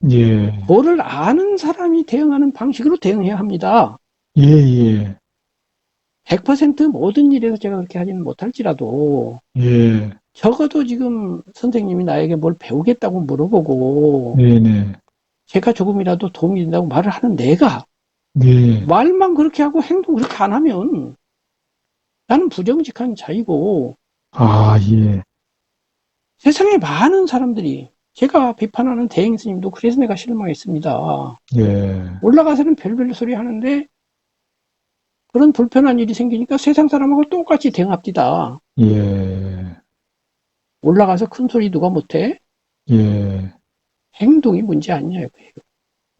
예, 도를 아는 사람이 대응하는 방식으로 대응해야 합니다. 예, 예, 100% 모든 일에서 제가 그렇게 하지는 못할지라도 예, 적어도 지금 선생님이 나에게 뭘 배우겠다고 물어보고 네네, 제가 조금이라도 도움이 된다고 말을 하는 내가 네. 말만 그렇게 하고 행동 그렇게 안 하면 나는 부정직한 자이고 아, 예, 세상에 많은 사람들이 제가 비판하는 대행 스님도 그래서 내가 실망했습니다. 예, 올라가서는 별별 소리 하는데 그런 불편한 일이 생기니까 세상 사람하고 똑같이 대응합디다. 예, 올라가서 큰 소리 누가 못해? 예, 행동이 문제 아니냐.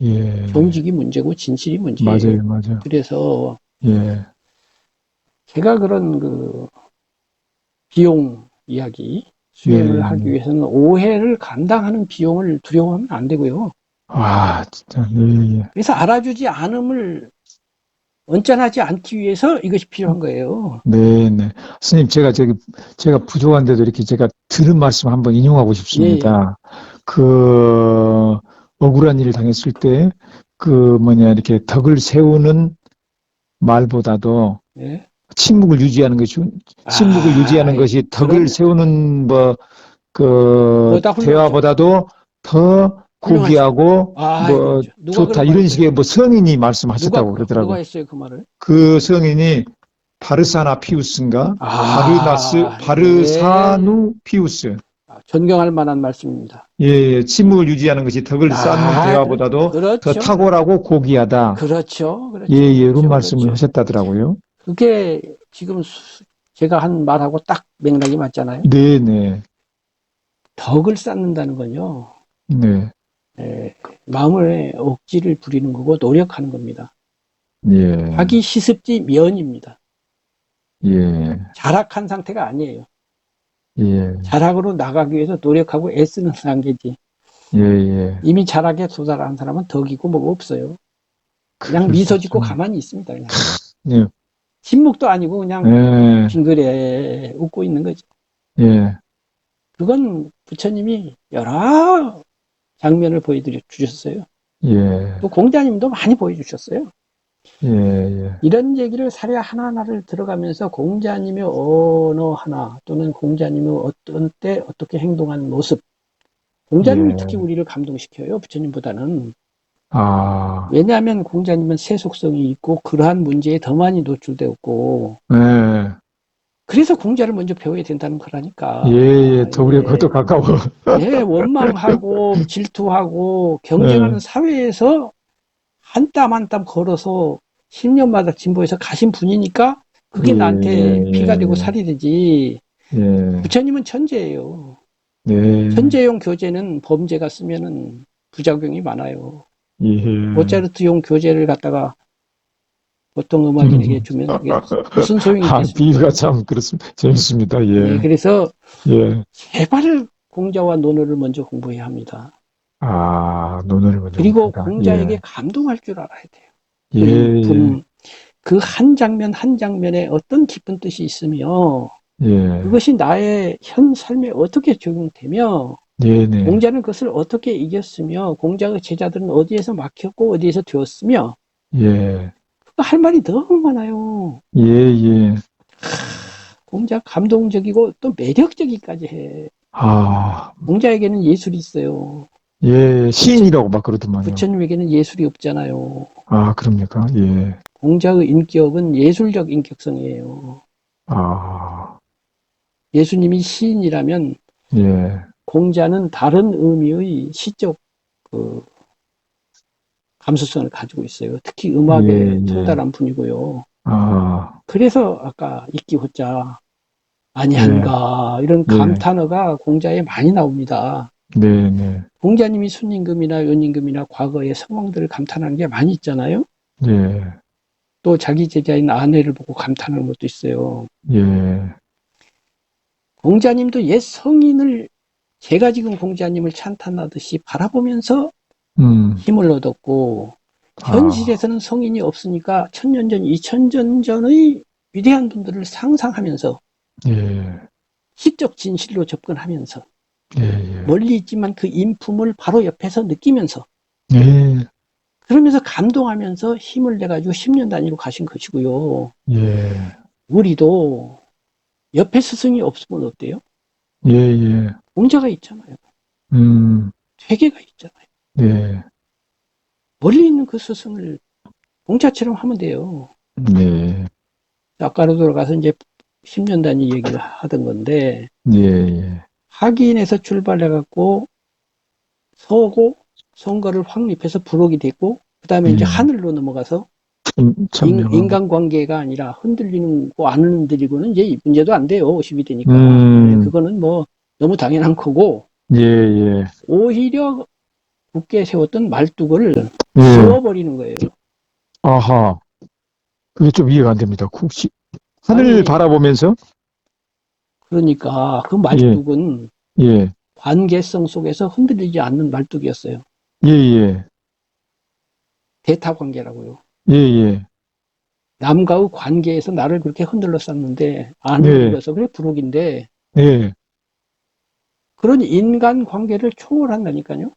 예. 경직이 문제고 진실이 문제예요. 맞아요, 맞아요. 그래서 예, 제가 그런 그 비용 이야기 네, 수행을 하기 네. 위해서는 오해를 감당하는 비용을 두려워하면 안 되고요. 아, 진짜, 예, 예. 그래서 알아주지 않음을 언짢아하지 않기 위해서 이것이 필요한 거예요. 네, 네. 스님, 제가 부족한데도 이렇게 제가 들은 말씀 한번 인용하고 예, 예, 싶습니다. 그, 억울한 일을 당했을 때, 이렇게 덕을 세우는 말보다도 예. 침묵을 유지하는 아, 것이 덕을 그런, 세우는 보다 훌륭하죠. 대화보다도 더 훌륭하죠. 고귀하고, 아, 그렇죠. 누가 좋다. 그런 말 이런 했어요? 식의 성인이 말씀하셨다고 누가 그러더라고요. 했어요, 그 말을? 그 성인이 바르사나 피우스인가? 예. 바르사누 피우스. 존경할 만한 말씀입니다. 예, 예. 침묵을 유지하는 것이 덕을 쌓는 대화보다도 더 그렇죠. 탁월하고 고귀하다. 그렇죠. 예, 그렇죠. 예, 이런 그렇죠. 말씀을 그렇죠. 하셨다더라고요. 그게 지금 제가 한 말하고 딱 맥락이 맞잖아요. 네, 네, 덕을 쌓는다는 건요. 네, 에, 마음을 억지를 부리는 거고 노력하는 겁니다. 예, 하기 시습지 면입니다. 예, 자락한 상태가 아니에요. 예, 자락으로 나가기 위해서 노력하고 애쓰는 단계지. 예, 예. 이미 자락에 도달한 사람은 덕이고 뭐가 없어요. 그냥 미소 짓고 그렇죠. 가만히 있습니다. 그냥. 예, 침묵도 아니고 그냥 예, 빙그레 웃고 있는 거죠. 예, 그건 부처님이 여러 장면을 보여드려 주셨어요. 예, 또 공자님도 많이 보여주셨어요. 예, 예, 이런 얘기를 사례 하나하나를 들어가면서 공자님의 언어 하나 또는 공자님의 어떤 때 어떻게 행동한 모습 공자님이 특히 예. 우리를 감동시켜요. 부처님보다는. 아, 왜냐하면 공자님은 세속성이 있고 그러한 문제에 더 많이 노출되었고 예, 그래서 공자를 먼저 배워야 된다는 예, 거라니까. 예. 더 우리가 그것도 예, 가까워. 예, 원망하고 질투하고 경쟁하는 예, 사회에서 한 땀 한 땀 걸어서 10년마다 진보해서 가신 분이니까 예, 그게 나한테 피가 되고 예, 살이 되지. 예, 부처님은 천재예요. 예, 천재용 교재는 범죄가 쓰면은 부작용이 많아요. 예. 모차르트용 교재를 갖다가 보통 음악인에게 주면 그게 무슨 소용이 아, 있겠습니까? 비유가 참 그렇습니다. 재밌습니다. 예, 예, 그래서 예. 제발 공자와 논어를 먼저 공부해야 합니다. 아, 논어를 먼저 그리고 봅니다. 공자에게 예, 감동할 줄 알아야 돼요. 예, 그 예, 인품, 그 한 장면 한 장면에 어떤 깊은 뜻이 있으며 예, 그것이 나의 현 삶에 어떻게 적용되며 네, 네, 공자는 그것을 어떻게 이겼으며 공자의 제자들은 어디에서 막혔고 어디에서 되었으며 예, 할 말이 너무 많아요. 예, 예. 공자 감동적이고 또 매력적이까지 해. 아, 공자에게는 예술이 있어요. 예, 부처, 시인이라고 막 그러더만요. 부처님에게는 예술이 없잖아요. 아, 그럽니까? 예, 공자의 인격은 예술적 인격성이에요. 아, 예수님이 시인이라면 예, 공자는 다른 의미의 시적 그 감수성을 가지고 있어요. 특히 예, 음악에 예. 통달한 분이고요. 아, 그래서 아까 이끼호자 예, 아니한가 이런 예, 감탄어가 공자에 많이 나옵니다. 네, 네, 공자님이 순임금이나 연임금이나 과거의 성왕들을 감탄하는 게 많이 있잖아요. 예, 또 자기 제자인 아내를 보고 감탄하는 것도 있어요. 예, 공자님도 옛 성인을 제가 지금 공자님을 찬탄하듯이 바라보면서 음, 힘을 얻었고 아, 현실에서는 성인이 없으니까 천년 전, 이천년 전의 위대한 분들을 상상하면서 예, 시적 진실로 접근하면서 예, 예, 멀리 있지만 그 인품을 바로 옆에서 느끼면서 예, 그러면서 감동하면서 힘을 내가지고 10년 단위로 가신 것이고요. 예, 우리도 옆에 스승이 없으면 어때요? 예, 예, 공자가 있잖아요. 음, 회계가 있잖아요. 네, 멀리 있는 그 스승을 공자처럼 하면 돼요. 네, 아까로 돌아가서 이제 10년 단위 얘기를 하던 건데, 예, 예, 학인에서 출발해갖고 서고, 선거를 확립해서 부록이 됐고, 그 다음에 이제 예, 하늘로 넘어가서 천명하고, 인간관계가 아니라 흔들리는 거 안 흔들리고는 이제 문제도 안 돼요. 50이 되니까. 음, 그거는 뭐 너무 당연한 거고, 예, 예, 오히려 굳게 세웠던 말뚝을 예, 씌워버리는 거예요. 아하, 그게 좀 이해가 안 됩니다. 혹시 하늘 아니, 바라보면서, 그러니까 그 예, 말뚝은 예, 관계성 속에서 흔들리지 않는 말뚝이었어요. 예, 예, 대타 관계라고요. 예, 예, 남과의 관계에서 나를 그렇게 흔들렀었는데 안 네, 흔들려서 그래 부록인데 네, 그런 인간 관계를 초월한다니까요.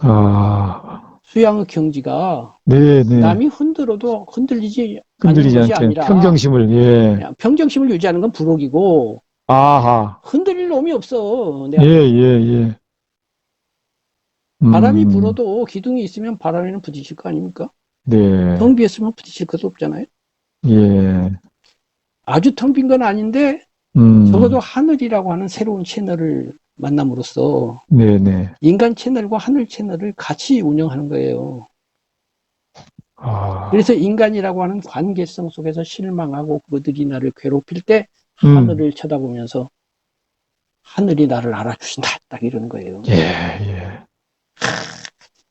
아, 수양의 경지가 네, 네, 남이 흔들어도 흔들리지 않는 흔들리지 것이 않게 아니라 평정심을, 예, 그냥 평정심을 유지하는 건 부록이고 아하, 흔들릴 놈이 없어 내 예, 안에. 예, 예, 바람이 음, 불어도 기둥이 있으면 바람에는 부딪힐 거 아닙니까? 네, 텅 비었으면 부딪힐 것도 없잖아요. 예, 아주 텅 빈 건 아닌데 적어도 음, 하늘이라고 하는 새로운 채널을 만남으로써 네, 네, 인간 채널과 하늘 채널을 같이 운영하는 거예요. 아, 그래서 인간이라고 하는 관계성 속에서 실망하고 그들이 나를 괴롭힐 때 음, 하늘을 쳐다보면서 하늘이 나를 알아주신다. 딱 이러는 거예요. 예, 예,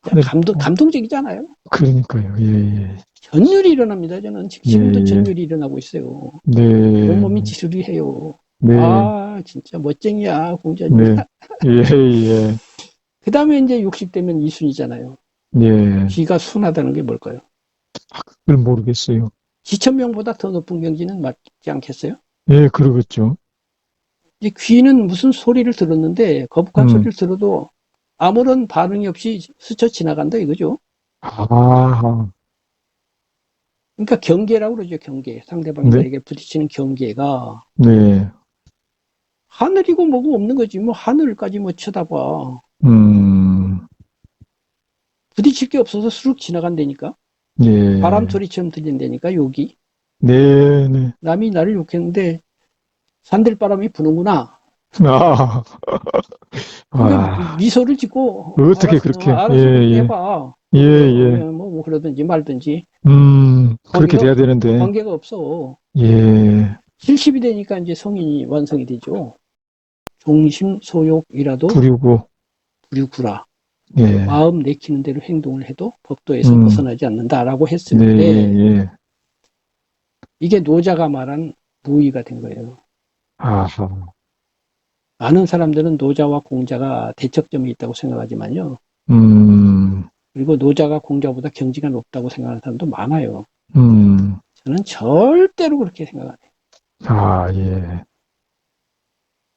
하늘, 감동적이잖아요. 그러니까요, 예, 예, 전율이 일어납니다. 저는 예, 지금도 예, 전율이 일어나고 있어요. 네, 온몸이 지루해요. 네, 아, 진짜 멋쟁이야, 공자님. 네, 예, 예, 그 다음에 이제 60 되면 이순이잖아요. 예, 귀가 순하다는 게 뭘까요? 그걸 모르겠어요. 지천명보다 더 높은 경지는 맞지 않겠어요? 예, 그러겠죠. 이 귀는 무슨 소리를 들었는데 거북한 음, 소리를 들어도 아무런 반응이 없이 스쳐 지나간다 이거죠. 아, 그러니까 경계라고 그러죠. 경계. 상대방이 네, 나에게 부딪히는 경계가 네, 하늘이고 뭐고 없는 거지. 뭐 하늘까지 뭐 쳐다봐. 음, 부딪힐 게 없어서 수룩 지나간다니까. 바람 예, 소리처럼 들린다니까 여기. 네, 네, 남이 나를 욕했는데 산들바람이 부는구나. 아, 그러니까 와, 미소를 짓고 어떻게 알았어, 그렇게, 예, 알았어 그렇게 예, 해봐. 예, 예, 뭐 그러든지 말든지 그렇게 돼야 되는데, 관계가 없어. 예, 70이 되니까 이제 성인이 완성이 되죠. 종심소욕이라도 부리고, 부리구라. 예, 마음 내키는 대로 행동을 해도 법도에서 음, 벗어나지 않는다라고 했을 네, 때 예, 예, 이게 노자가 말한 무의가 된 거예요. 아하, 많은 사람들은 노자와 공자가 대척점이 있다고 생각하지만요. 음, 그리고 노자가 공자보다 경지가 높다고 생각하는 사람도 많아요. 음, 저는 절대로 그렇게 생각 안 해요. 아, 예,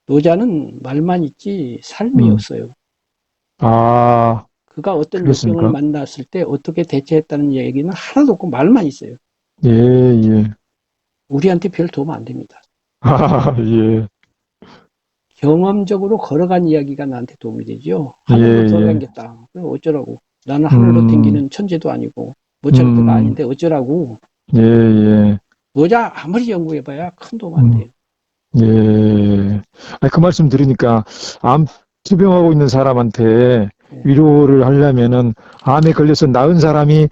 노자는 말만 있지 삶이 음, 없어요. 아, 그가 어떤 역경을 그렇습니까? 만났을 때 어떻게 대처했다는 얘기는 하나도 없고 말만 있어요. 예, 예, 우리한테 별 도움 안 됩니다. 아, 예, 경험적으로 걸어간 이야기가 나한테 도움이 되죠. 예, 하늘로 예, 돌아다녔다. 그럼 어쩌라고. 나는 하늘로 음, 댕기는 천재도 아니고 모차르트가 음, 아닌데 어쩌라고. 예, 예, 노자 아무리 연구해봐야 큰 도움 안 음, 돼요. 예. 아니, 그 말씀 들으니까, 암 투병하고 있는 사람한테 네. 위로를 하려면은, 암에 걸려서 나은 사람이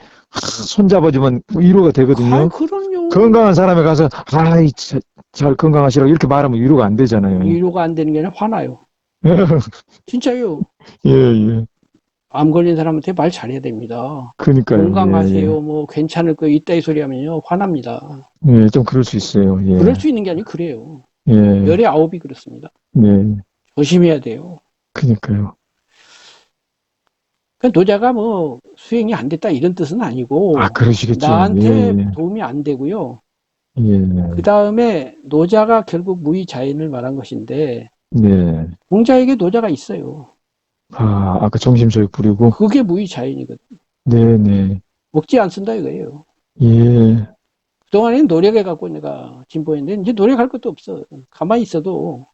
손잡아주면 위로가 아, 되거든요. 그럼요. 건강한 사람에 가서, 아이, 잘 건강하시라고 이렇게 말하면 위로가 안 되잖아요. 위로가 안 되는 게 아니라 화나요. 진짜요. 예, 예. 암 걸린 사람한테 말 잘해야 됩니다. 그러니까요. 예, 건강하세요. 뭐 괜찮을 거 있다 이 소리 하면요. 화납니다. 예. 예, 좀 그럴 수 있어요. 그럴 예, 수 있는 게 아니고 그래요. 예, 열의 아홉이 그렇습니다. 네. 조심해야 돼요. 그러니까요. 그러니까 노자가 뭐 수행이 안 됐다 이런 뜻은 아, 아니고 그러시겠죠. 나한테 예, 도움이 안 되고요. 그 예, 다음에 노자가 결국 무의자인을 말한 것인데 네. 공자에게 노자가 있어요. 아, 아까 정심소리 부리고, 그게 무의자인이거든. 네, 네. 억지 안 쓴다 이거예요. 예. 그동안에는 노력해갖고 내가 진보했는데 이제 노력할 것도 없어. 가만히 있어도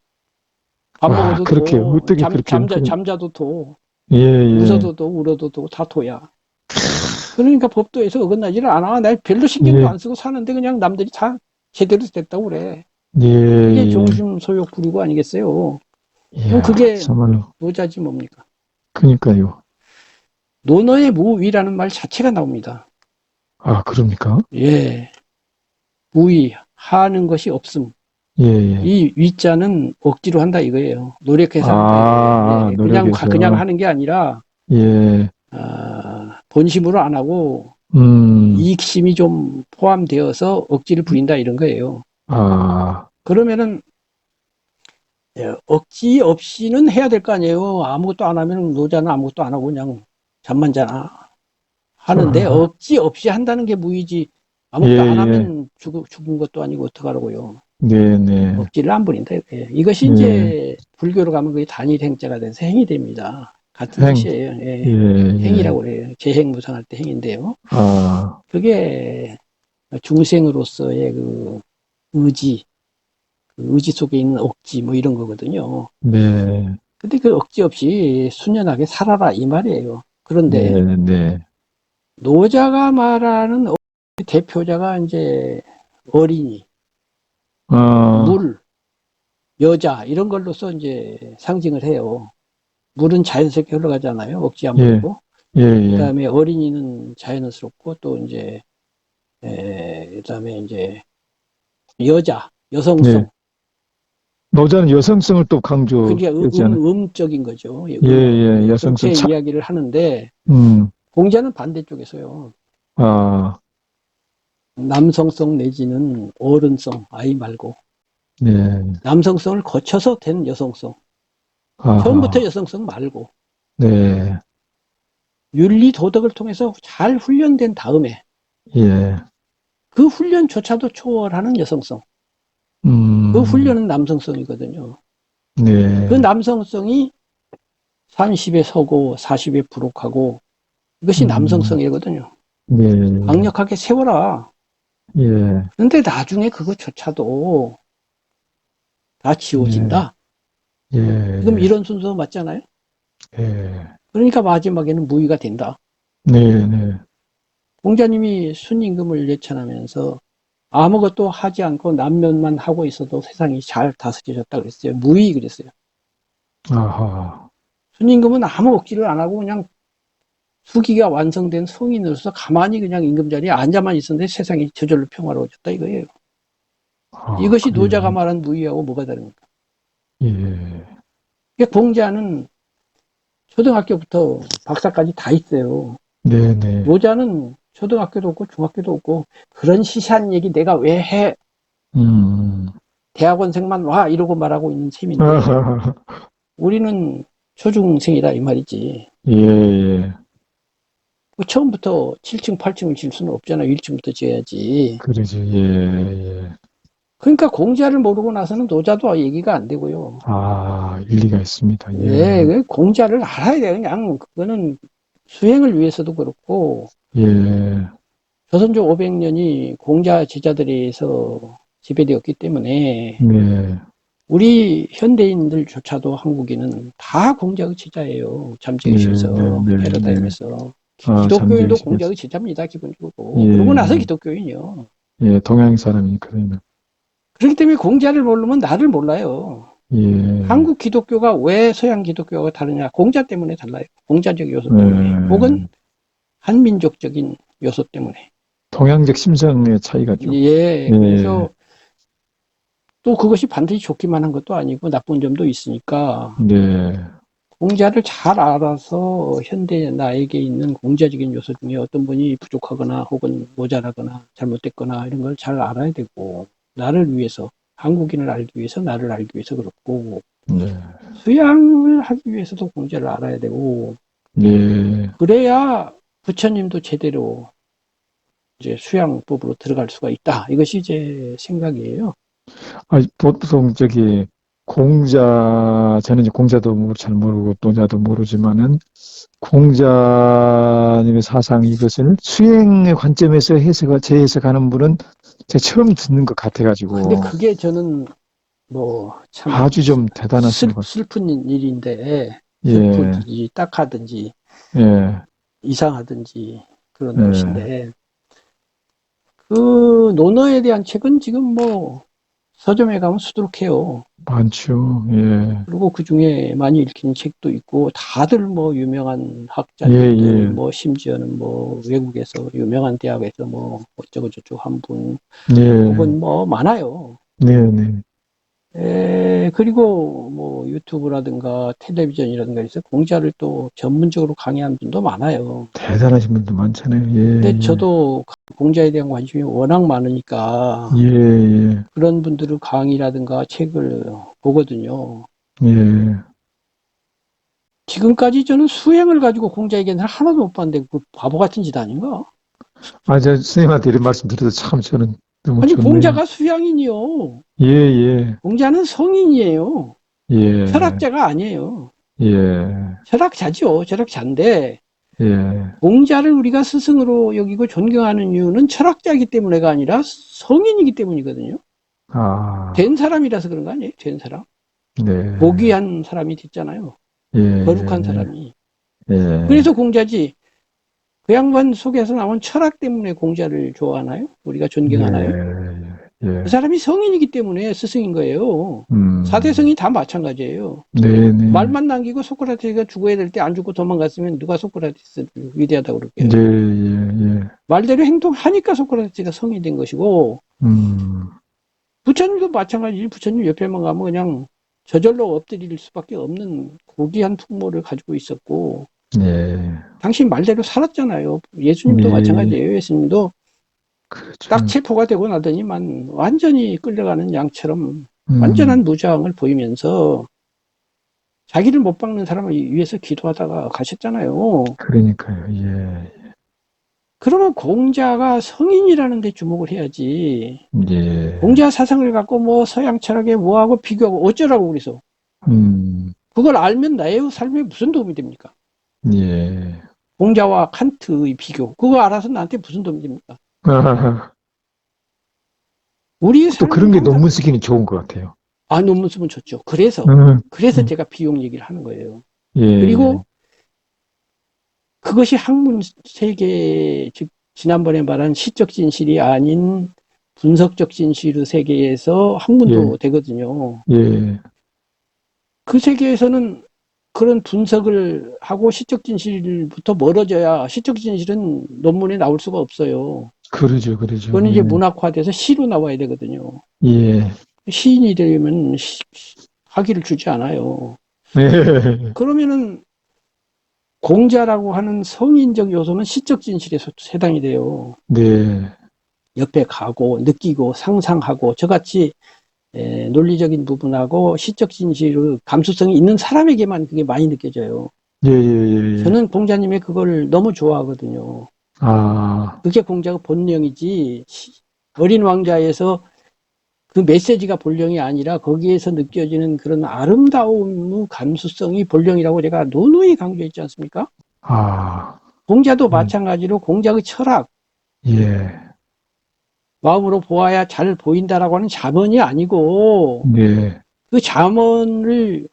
밥 와, 먹어도 그렇게, 도, 어떻게 그렇게, 잠자도 도, 예, 예, 웃어도 도, 울어도 도, 다 도야. 그러니까 법도에서 어긋나지를 않아. 내가 별로 신경도 예, 안 쓰고 사는데 그냥 남들이 다 제대로 됐다고 그래. 예, 이게 예. 종심소욕 부리고 아니겠어요? 그럼 이야, 그게 정말로. 노자지 뭡니까? 그니까요. 노노의 무위라는 말 자체가 나옵니다. 아, 그럽니까? 예, 무위, 하는 것이 없음. 예, 예. 이 위자는 억지로 한다 이거예요. 노력해서 한다 이거예요. 아, 예, 그냥 노력해서. 하는 게 아니라 예, 본심으로 안 하고 음, 이익심이 좀 포함되어서 억지를 부린다 이런 거예요. 아, 그러면은 억지 없이는 해야 될 거 아니에요. 아무것도 안 하면 노자는 아무것도 안 하고 그냥 잠만 자나 하는데 억지 없이 한다는 게 무의지. 예, 아무것도 안 예. 하면 죽은 것도 아니고 어떡하라고요. 네, 네, 억지를 안 부린다. 이것이 네. 이제 불교로 가면 그게 단일 행자가 돼서 행이 됩니다. 같은 행, 뜻이에요. 예, 예. 행이라고 그래요. 재행무상할 때 행인데요. 아, 그게 중생으로서의 그 의지, 그 의지 속에 있는 억지 뭐 이런 거거든요. 네, 근데 그 억지 없이 순연하게 살아라 이 말이에요. 그런데 네, 네. 노자가 말하는 대표자가 이제 어린이, 어, 물, 여자 이런 걸로서 이제 상징을 해요. 물은 자연스럽게 흘러가잖아요. 억지 안 예, 부리고. 예, 예. 그다음에 어린이는 자연스럽고 또 이제 그다음에 이제 여자, 네. 여성성. 노자는 여성성을 또 그게 강조했잖아요. 음적인 거죠. 예, 예, 여성성 그렇게 참, 이야기를 하는데 음, 공자는 반대쪽에서요. 아, 남성성 내지는 어른성, 아이 말고 네, 남성성을 거쳐서 된 여성성. 처음부터 아하, 여성성 말고 네, 윤리 도덕을 통해서 잘 훈련된 다음에 예, 그 훈련조차도 초월하는 여성성. 그 음, 훈련은 남성성이거든요. 그 네, 남성성이 30에 서고 40에 부록하고 이것이 음, 남성성이거든요. 네, 강력하게 세워라. 예, 그런데 나중에 그것조차도 다 예, 지워진다. 예, 지금 예, 이런 순서 맞잖아요. 예, 그러니까 마지막에는 무의가 된다. 네, 네, 공자님이 순임금을 예찬하면서 아무것도 하지 않고 남면만 하고 있어도 세상이 잘 다스려졌다 그랬어요. 무의 그랬어요. 아하, 순임금은 아무 억지를 안 하고 그냥 수기가 완성된 성인으로서 가만히 그냥 임금 자리에 앉아만 있었는데 세상이 저절로 평화로워졌다 이거예요. 아, 이것이 노자가 그래요. 말한 무의하고 뭐가 다릅니까? 예, 그러니까 공자는 초등학교부터 박사까지 다 있어요. 네, 네, 노자는 초등학교도 없고 중학교도 없고 그런 시시한 얘기 내가 왜 해? 음, 대학원생만 와 이러고 말하고 있는 셈인데 아하하, 우리는 초중생이다 이 말이지. 예, 예, 처음부터 7층, 8층을 질 수는 없잖아요. 1층부터 지어야지. 그러죠, 예, 예. 그러니까 공자를 모르고 나서는 노자도 얘기가 안 되고요. 아, 일리가 있습니다. 예, 예, 공자를 알아야 돼요. 그냥 그거는 수행을 위해서도 그렇고 예, 조선조 500년이 공자 제자들에 의해서 지배되었기 때문에 네, 우리 현대인들조차도 한국인은 다 공자의 제자예요. 잠재의 네, 네, 실서, 네, 네. 패러다임에서. 아, 기독교인도 잠재의식에서. 공자의 제자입니다, 기본적으로. 그러고 나서 예, 기독교인이요. 예, 동양 사람이니까, 그러면. 그렇기 때문에 공자를 모르면 나를 몰라요. 예, 한국 기독교가 왜 서양 기독교가 다르냐? 공자 때문에 달라요. 공자적 요소 때문에. 혹은 예, 한민족적인 요소 때문에. 동양적 심성의 차이가죠. 예, 예, 그래서 또 그것이 반드시 좋기만 한 것도 아니고 나쁜 점도 있으니까 네, 공자를 잘 알아서 현대 나에게 있는 공자적인 요소 중에 어떤 분이 부족하거나 혹은 모자라거나 잘못됐거나 이런 걸 잘 알아야 되고 나를 위해서 한국인을 알기 위해서 나를 알기 위해서 그렇고 네, 수양을 하기 위해서도 공자를 알아야 되고 네. 그래야 부처님도 제대로 이제 수양법으로 들어갈 수가 있다. 이것이 제 생각이에요. 아, 보통 저기, 저는 이제 공자도 잘 모르고 노자도 모르지만은 공자님의 사상 이것을 수행의 관점에서 재해석하는 분은 제가 처음 듣는 것 근데 같아가지고 그게 저는 뭐 참 아주 좀 대단하신 것 같아요. 슬픈 일인데, 예, 슬프든지 딱하든지 예, 이상하든지 그런 예, 것인데, 그 논어에 대한 책은 지금 뭐 서점에 가면 수두룩해요. 많죠. 예, 그리고 그 중에 많이 읽힌 책도 있고, 다들 뭐 유명한 예, 학자님들, 예, 뭐 심지어는 뭐 외국에서 유명한 대학에서 뭐 어쩌고 저쩌고 한 분, 예, 혹은 뭐 많아요. 네, 네. 그리고 뭐 유튜브라든가 텔레비전이라든가 해서 공자를 또 전문적으로 강의하는 분도 많아요. 대단하신 분도 많잖아요. 근데 예, 저도 공자에 대한 관심이 워낙 많으니까 예, 예, 그런 분들의 강의라든가 책을 보거든요. 예, 예. 지금까지 저는 수행을 가지고 공자 얘기는 하나도 못 봤는데 그 바보 같은 짓 아닌가? 아, 저 선생님한테 이런 말씀 드려도 참 저는 너무 아니 좋네요. 공자가 수양인이요. 예, 예, 공자는 성인이에요. 예, 철학자가 아니에요. 예, 철학자죠. 철학자인데 예. 공자를 우리가 스승으로 여기고 존경하는 이유는 철학자이기 때문에가 아니라 성인이기 때문이거든요. 된 아, 사람이라서 그런 거 아니에요? 된 사람. 네, 고귀한 사람이 됐잖아요. 예, 거룩한 예, 사람이. 예, 그래서 공자지. 그 양반 속에서 나온 철학 때문에 공자를 좋아하나요? 우리가 존경하나요? 예, 그 예, 사람이 성인이기 때문에 스승인 거예요. 음, 사대성이 다 마찬가지예요. 네, 네, 말만 남기고 소크라테스가 죽어야 될 때 안 죽고 도망갔으면 누가 소크라테스를 위대하다고 네, 그럴게요. 예, 예, 말대로 행동하니까 소크라테스가 성이 된 것이고, 음, 부처님도 마찬가지. 부처님 옆에만 가면 그냥 저절로 엎드릴 수밖에 없는 고귀한 풍모를 가지고 있었고, 예, 당신 말대로 살았잖아요. 예수님도 예, 마찬가지예요. 예수님도 딱 그렇죠. 체포가 되고 나더니만 완전히 끌려가는 양처럼 음, 완전한 무저항을 보이면서 자기를 못 박는 사람을 위해서 기도하다가 가셨잖아요. 그러니까요. 예, 그러면 공자가 성인이라는 데 주목을 해야지. 예, 공자 사상을 갖고 뭐 서양 철학에 뭐하고 비교하고 어쩌라고 그래서. 음, 그걸 알면 나의 삶에 무슨 도움이 됩니까? 예. 공자와 칸트의 비교. 그거 알아서 나한테 무슨 도움이 됩니까? 우리의 또 삶은 그런 게 논문 항상, 쓰기는 좋은 것 같아요. 논문 쓰면 좋죠. 그래서, 음, 음, 제가 비용 얘기를 하는 거예요. 예, 예, 그리고 그것이 학문 세계, 즉, 지난번에 말한 시적 진실이 아닌 분석적 진실의 세계에서 예, 학문도 되거든요. 예, 그 세계에서는 그런 분석을 하고 시적 진실부터 멀어져야 시적 진실은 논문에 나올 수가 없어요. 그러죠, 그러죠. 그건 이제 예, 문학화돼서 시로 나와야 되거든요. 예, 시인이 되려면 학위를 주지 않아요. 예, 그러면은 공자라고 하는 성인적 요소는 시적 진실에 해당이 돼요. 네, 옆에 가고 느끼고 상상하고 저같이 논리적인 부분하고 시적 진실의 감수성이 있는 사람에게만 그게 많이 느껴져요. 예, 예, 예, 예. 저는 공자님의 그걸 너무 좋아하거든요. 아, 그게 공자의 본령이지 어린 왕자에서 그 메시지가 본령이 아니라 거기에서 느껴지는 그런 아름다움의 감수성이 본령이라고 제가 누누이 강조했지 않습니까? 아, 공자도 예, 마찬가지로 공자의 철학, 예, 마음으로 보아야 잘 보인다라고 하는 잠언이 아니고 네, 그 잠언을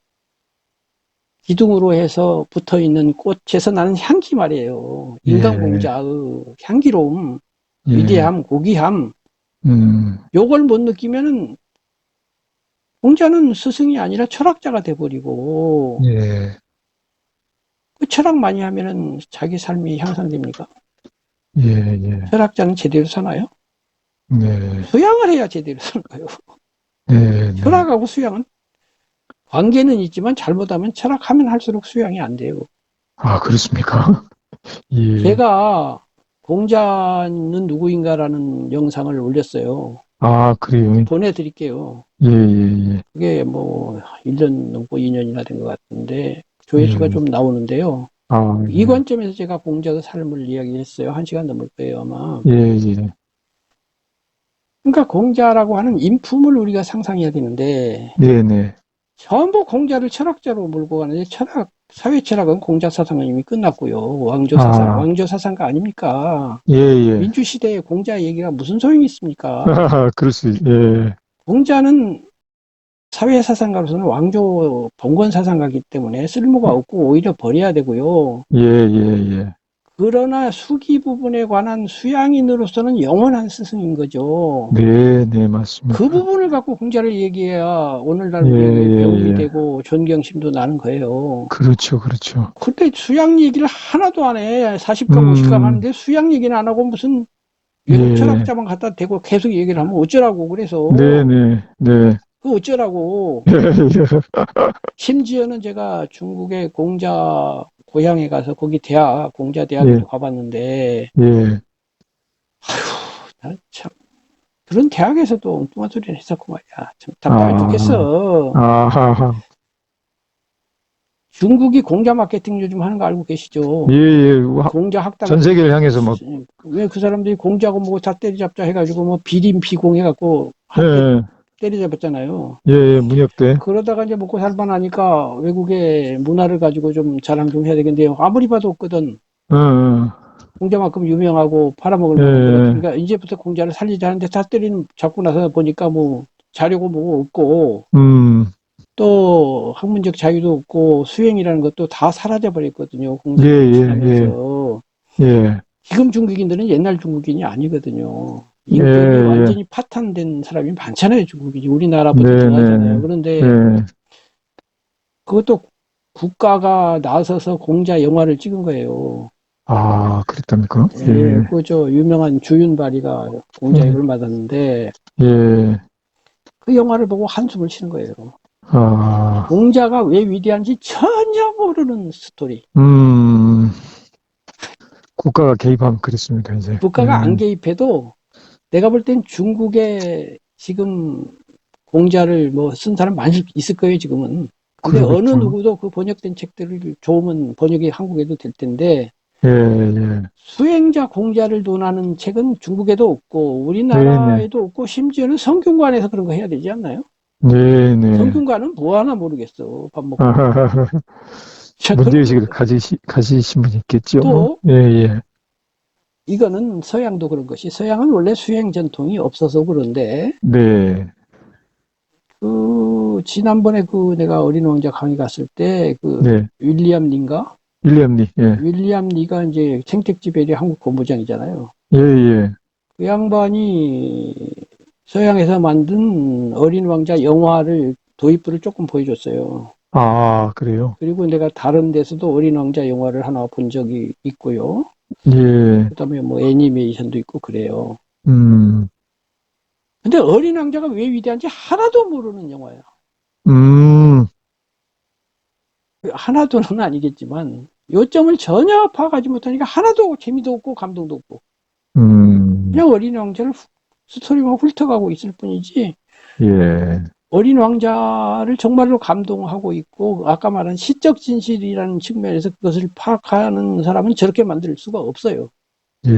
기둥으로 해서 붙어 있는 꽃에서 나는 향기 말이에요. 예, 인간공자의 향기로움, 예, 위대함, 고귀함, 음, 요걸 못 느끼면은 공자는 스승이 아니라 철학자가 돼버리고 예, 그 철학 많이 하면은 자기 삶이 향상됩니까? 예, 예, 철학자는 제대로 사나요? 네, 수양을 해야 제대로 사는 거예요. 네, 네. 철학하고 수양은 관계는 있지만 잘못하면 철학하면 할수록 수양이 안 돼요. 아, 그렇습니까? 예, 제가 공자는 누구인가라는 영상을 올렸어요. 아, 그래요. 보내드릴게요. 예, 예, 그게 뭐 1년 넘고 2년이나 된 것 같은데 예, 조회수가 예, 좀 나오는데요. 아, 이 관점에서 제가 공자의 삶을 이야기했어요. 1시간 넘을 거예요, 아마. 예, 예, 그러니까 공자라고 하는 인품을 우리가 상상해야 되는데 네, 네, 전부 공자를 철학자로 몰고 가는데 사회 철학은 공자 사상은 이미 끝났고요. 아, 왕조 사상가 아닙니까? 예, 예. 민주시대에 공자 얘기가 무슨 소용이 있습니까? 예. 공자는 사회 사상가로서는 왕조 봉건 사상가이기 때문에 쓸모가 없고 오히려 버려야 되고요. 예, 예, 예. 그러나 수기 부분에 관한 수양인으로서는 영원한 스승인 거죠. 네, 네, 그 맞습니다. 부분을 갖고 공자를 얘기해야 오늘날 예, 우리에게 예, 배움이 예. 되고 존경심도 나는 거예요. 그렇죠, 그렇죠. 근데 수양 얘기를 하나도 안 해. 40강, 50강 음, 하는데 수양 얘기는 안 하고 무슨 외국 예. 철학자만 갖다 대고 계속 얘기를 하면 어쩌라고 네, 그래서. 네, 네. 그 어쩌라고. 심지어는 제가 중국의 공자 고향에 가서 거기 공자 예, 대학에도 가봤는데, 예. 나 참, 그런 대학에서도 엉뚱한 소리를 했었고 말이야. 참 답답해 아, 죽겠어. 아하. 중국이 공자 마케팅 요즘 하는 거 알고 예, 계시죠? 예. 공자 학당, 전 세계를 향해서 막, 왜 그 사람들이 공자고 뭐고 다 때리잡자 해가지고 뭐 비림 비공해갖고 예, 한때 때리잡았잖아요. 예, 예, 문혁대. 그러다가 이제 먹고 살만하니까 외국의 문화를 가지고 좀 자랑 좀 해야 되겠는데 아무리 봐도 없거든. 어, 어. 공자만큼 유명하고 팔아먹을 예, 만한 건 예. 없으니까 이제부터 공자를 살리자 하는데 다 잡고 나서 보니까 뭐 자료고 뭐고 없고 음, 또 학문적 자유도 없고 수행이라는 것도 다 사라져 버렸거든요. 예, 공산주의 예, 지나면서. 예, 예, 지금 중국인들은 옛날 중국인이 아니거든요. 예, 인격이 예. 완전히 파탄된 사람이 많잖아요, 중국인이. 우리나라보다 네, 더 하잖아요. 네, 그런데 네. 그것도 국가가 나서서 공자 영화를 찍은 거예요. 아, 그랬답니까? 예, 그저 유명한 주윤발이가 예, 공자유를 받았는데 예. 그 영화를 보고 한숨을 쉬는 거예요. 아, 공자가 왜 위대한지 전혀 모르는 스토리. 음, 국가가 개입하면 그렇습니까, 이제. 국가가 안 개입해도 내가 볼 땐 중국에 지금 공자를 뭐 쓴 사람 많이 있을 거예요, 지금은. 근데 어느 그러겠죠. 누구도 그 번역된 책들을 좋으면 번역이 한국에도 될 텐데 예, 예. 수행자 공자를 논하는 책은 중국에도 없고 네, 네. 우리나라에도 없고 심지어는 성균관에서 그런 거 해야 되지 않나요? 네, 네. 성균관은 뭐 하나 모르겠어. 밥 먹고. 아하하하. 자, 그러면 문제의식을 가지신 분이 있겠죠, 뭐. 또 예, 예. 이거는 서양도 그런 것이 서양은 원래 수행 전통이 없어서 그런데 네, 그 지난번에 그 내가 어린 왕자 강의 갔을 때 그 네. 윌리엄 린가 윌리엄 리, 예. 윌리엄 리가 이제 생택지 베리 한국 본부장이잖아요. 예, 예. 그 양반이 서양에서 만든 어린 왕자 영화를 도입부를 조금 보여줬어요. 아, 그래요? 그리고 내가 다른 데서도 어린 왕자 영화를 하나 본 적이 있고요. 예, 그다음에 뭐 애니메이션도 있고 그래요. 음, 근데 어린 왕자가 왜 위대한지 하나도 모르는 영화야. 음, 하나도는 아니겠지만 요점을 전혀 파악하지 못하니까 하나도 재미도 없고 감동도 없고 음, 그냥 어린 왕자를 스토리만 훑어가고 있을 뿐이지 예, 어린 왕자를 정말로 감동하고 있고 아까 말한 시적 진실이라는 측면에서 그것을 파악하는 사람은 저렇게 만들 수가 없어요. 예,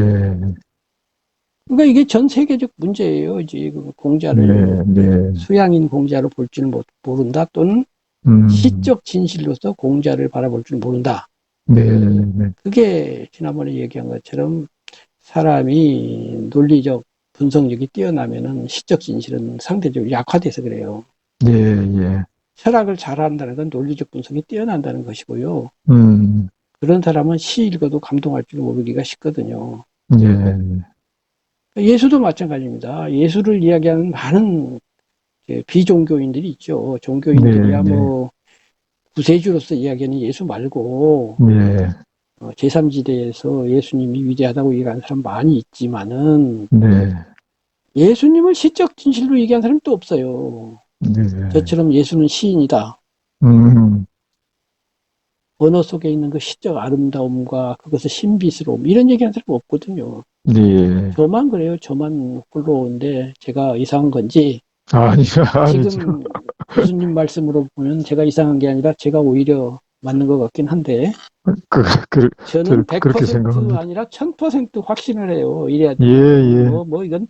그러니까 이게 전 세계적 문제예요. 이제 공자를 네, 네, 수양인 공자로 볼 줄 모른다 또는 음, 시적 진실로서 공자를 바라볼 줄 모른다. 네, 네, 그게 지난번에 얘기한 것처럼 사람이 논리적 분석력이 뛰어나면은 시적 진실은 상대적으로 약화돼서 그래요. 예, 예, 철학을 잘한다는 건 논리적 분석이 뛰어난다는 것이고요. 음, 그런 사람은 시 읽어도 감동할 줄 모르기가 쉽거든요. 예, 예수도 마찬가지입니다. 예수를 이야기하는 많은 비종교인들이 있죠. 네, 종교인들이야 네, 뭐 구세주로서 이야기하는 예수 말고 네, 제3지대에서 예수님이 위대하다고 얘기하는 사람 많이 있지만은 네, 예수님을 시적 진실로 얘기한 사람이 또 없어요. 네, 저처럼 예수는 시인이다. 음, 언어 속에 있는 그 시적 아름다움과 그것의 신비스러움 이런 얘기하는 사람 없거든요. 네, 저만 그래요. 저만 홀로인데 제가 이상한 건지 아니죠, 아니죠. 지금 교수님 말씀으로 보면 제가 이상한 게 아니라 제가 오히려 맞는 것 같긴 한데 그, 그, 저는 그렇게 100% 생각합니다. 아니라 1000% 확신을 해요. 이래야 예, 된다고. 예, 이건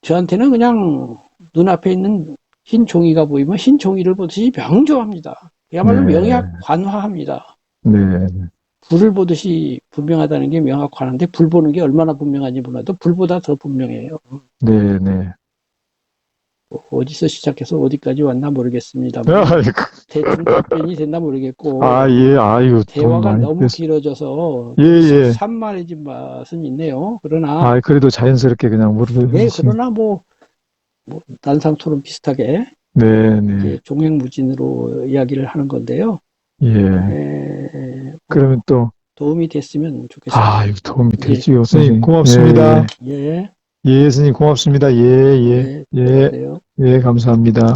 저한테는 그냥 눈앞에 있는 흰 종이가 보이면 흰 종이를 보듯이 명조합니다. 그야말로 네, 명약관화합니다. 네, 불을 보듯이 분명하다는 게 명확한데 불 보는 게 얼마나 분명한지 몰라도 불보다 더 분명해요. 네, 네. 어디서 시작해서 어디까지 왔나 모르겠습니다만 아이고, 대충 답변이 됐나 모르겠고 예, 아이고, 돈 대화가 많이 너무 뺐어. 길어져서 예, 좀 예. 산만해진 맛은 있네요. 그러나 그래도 자연스럽게 그냥 예, 물어보시. 그러나 뭐 난상 토론 비슷하게 네, 네. 이제 종횡무진으로 이야기를 하는 건데요. 예. 뭐 그러면 또, 도움이 됐으면 좋겠습니다. 이거 도움이 예, 되지요, 선생님, 선생님. 고맙습니다. 예, 예, 선생님, 고맙습니다. 예, 예, 예, 예, 들어가세요. 예, 감사합니다.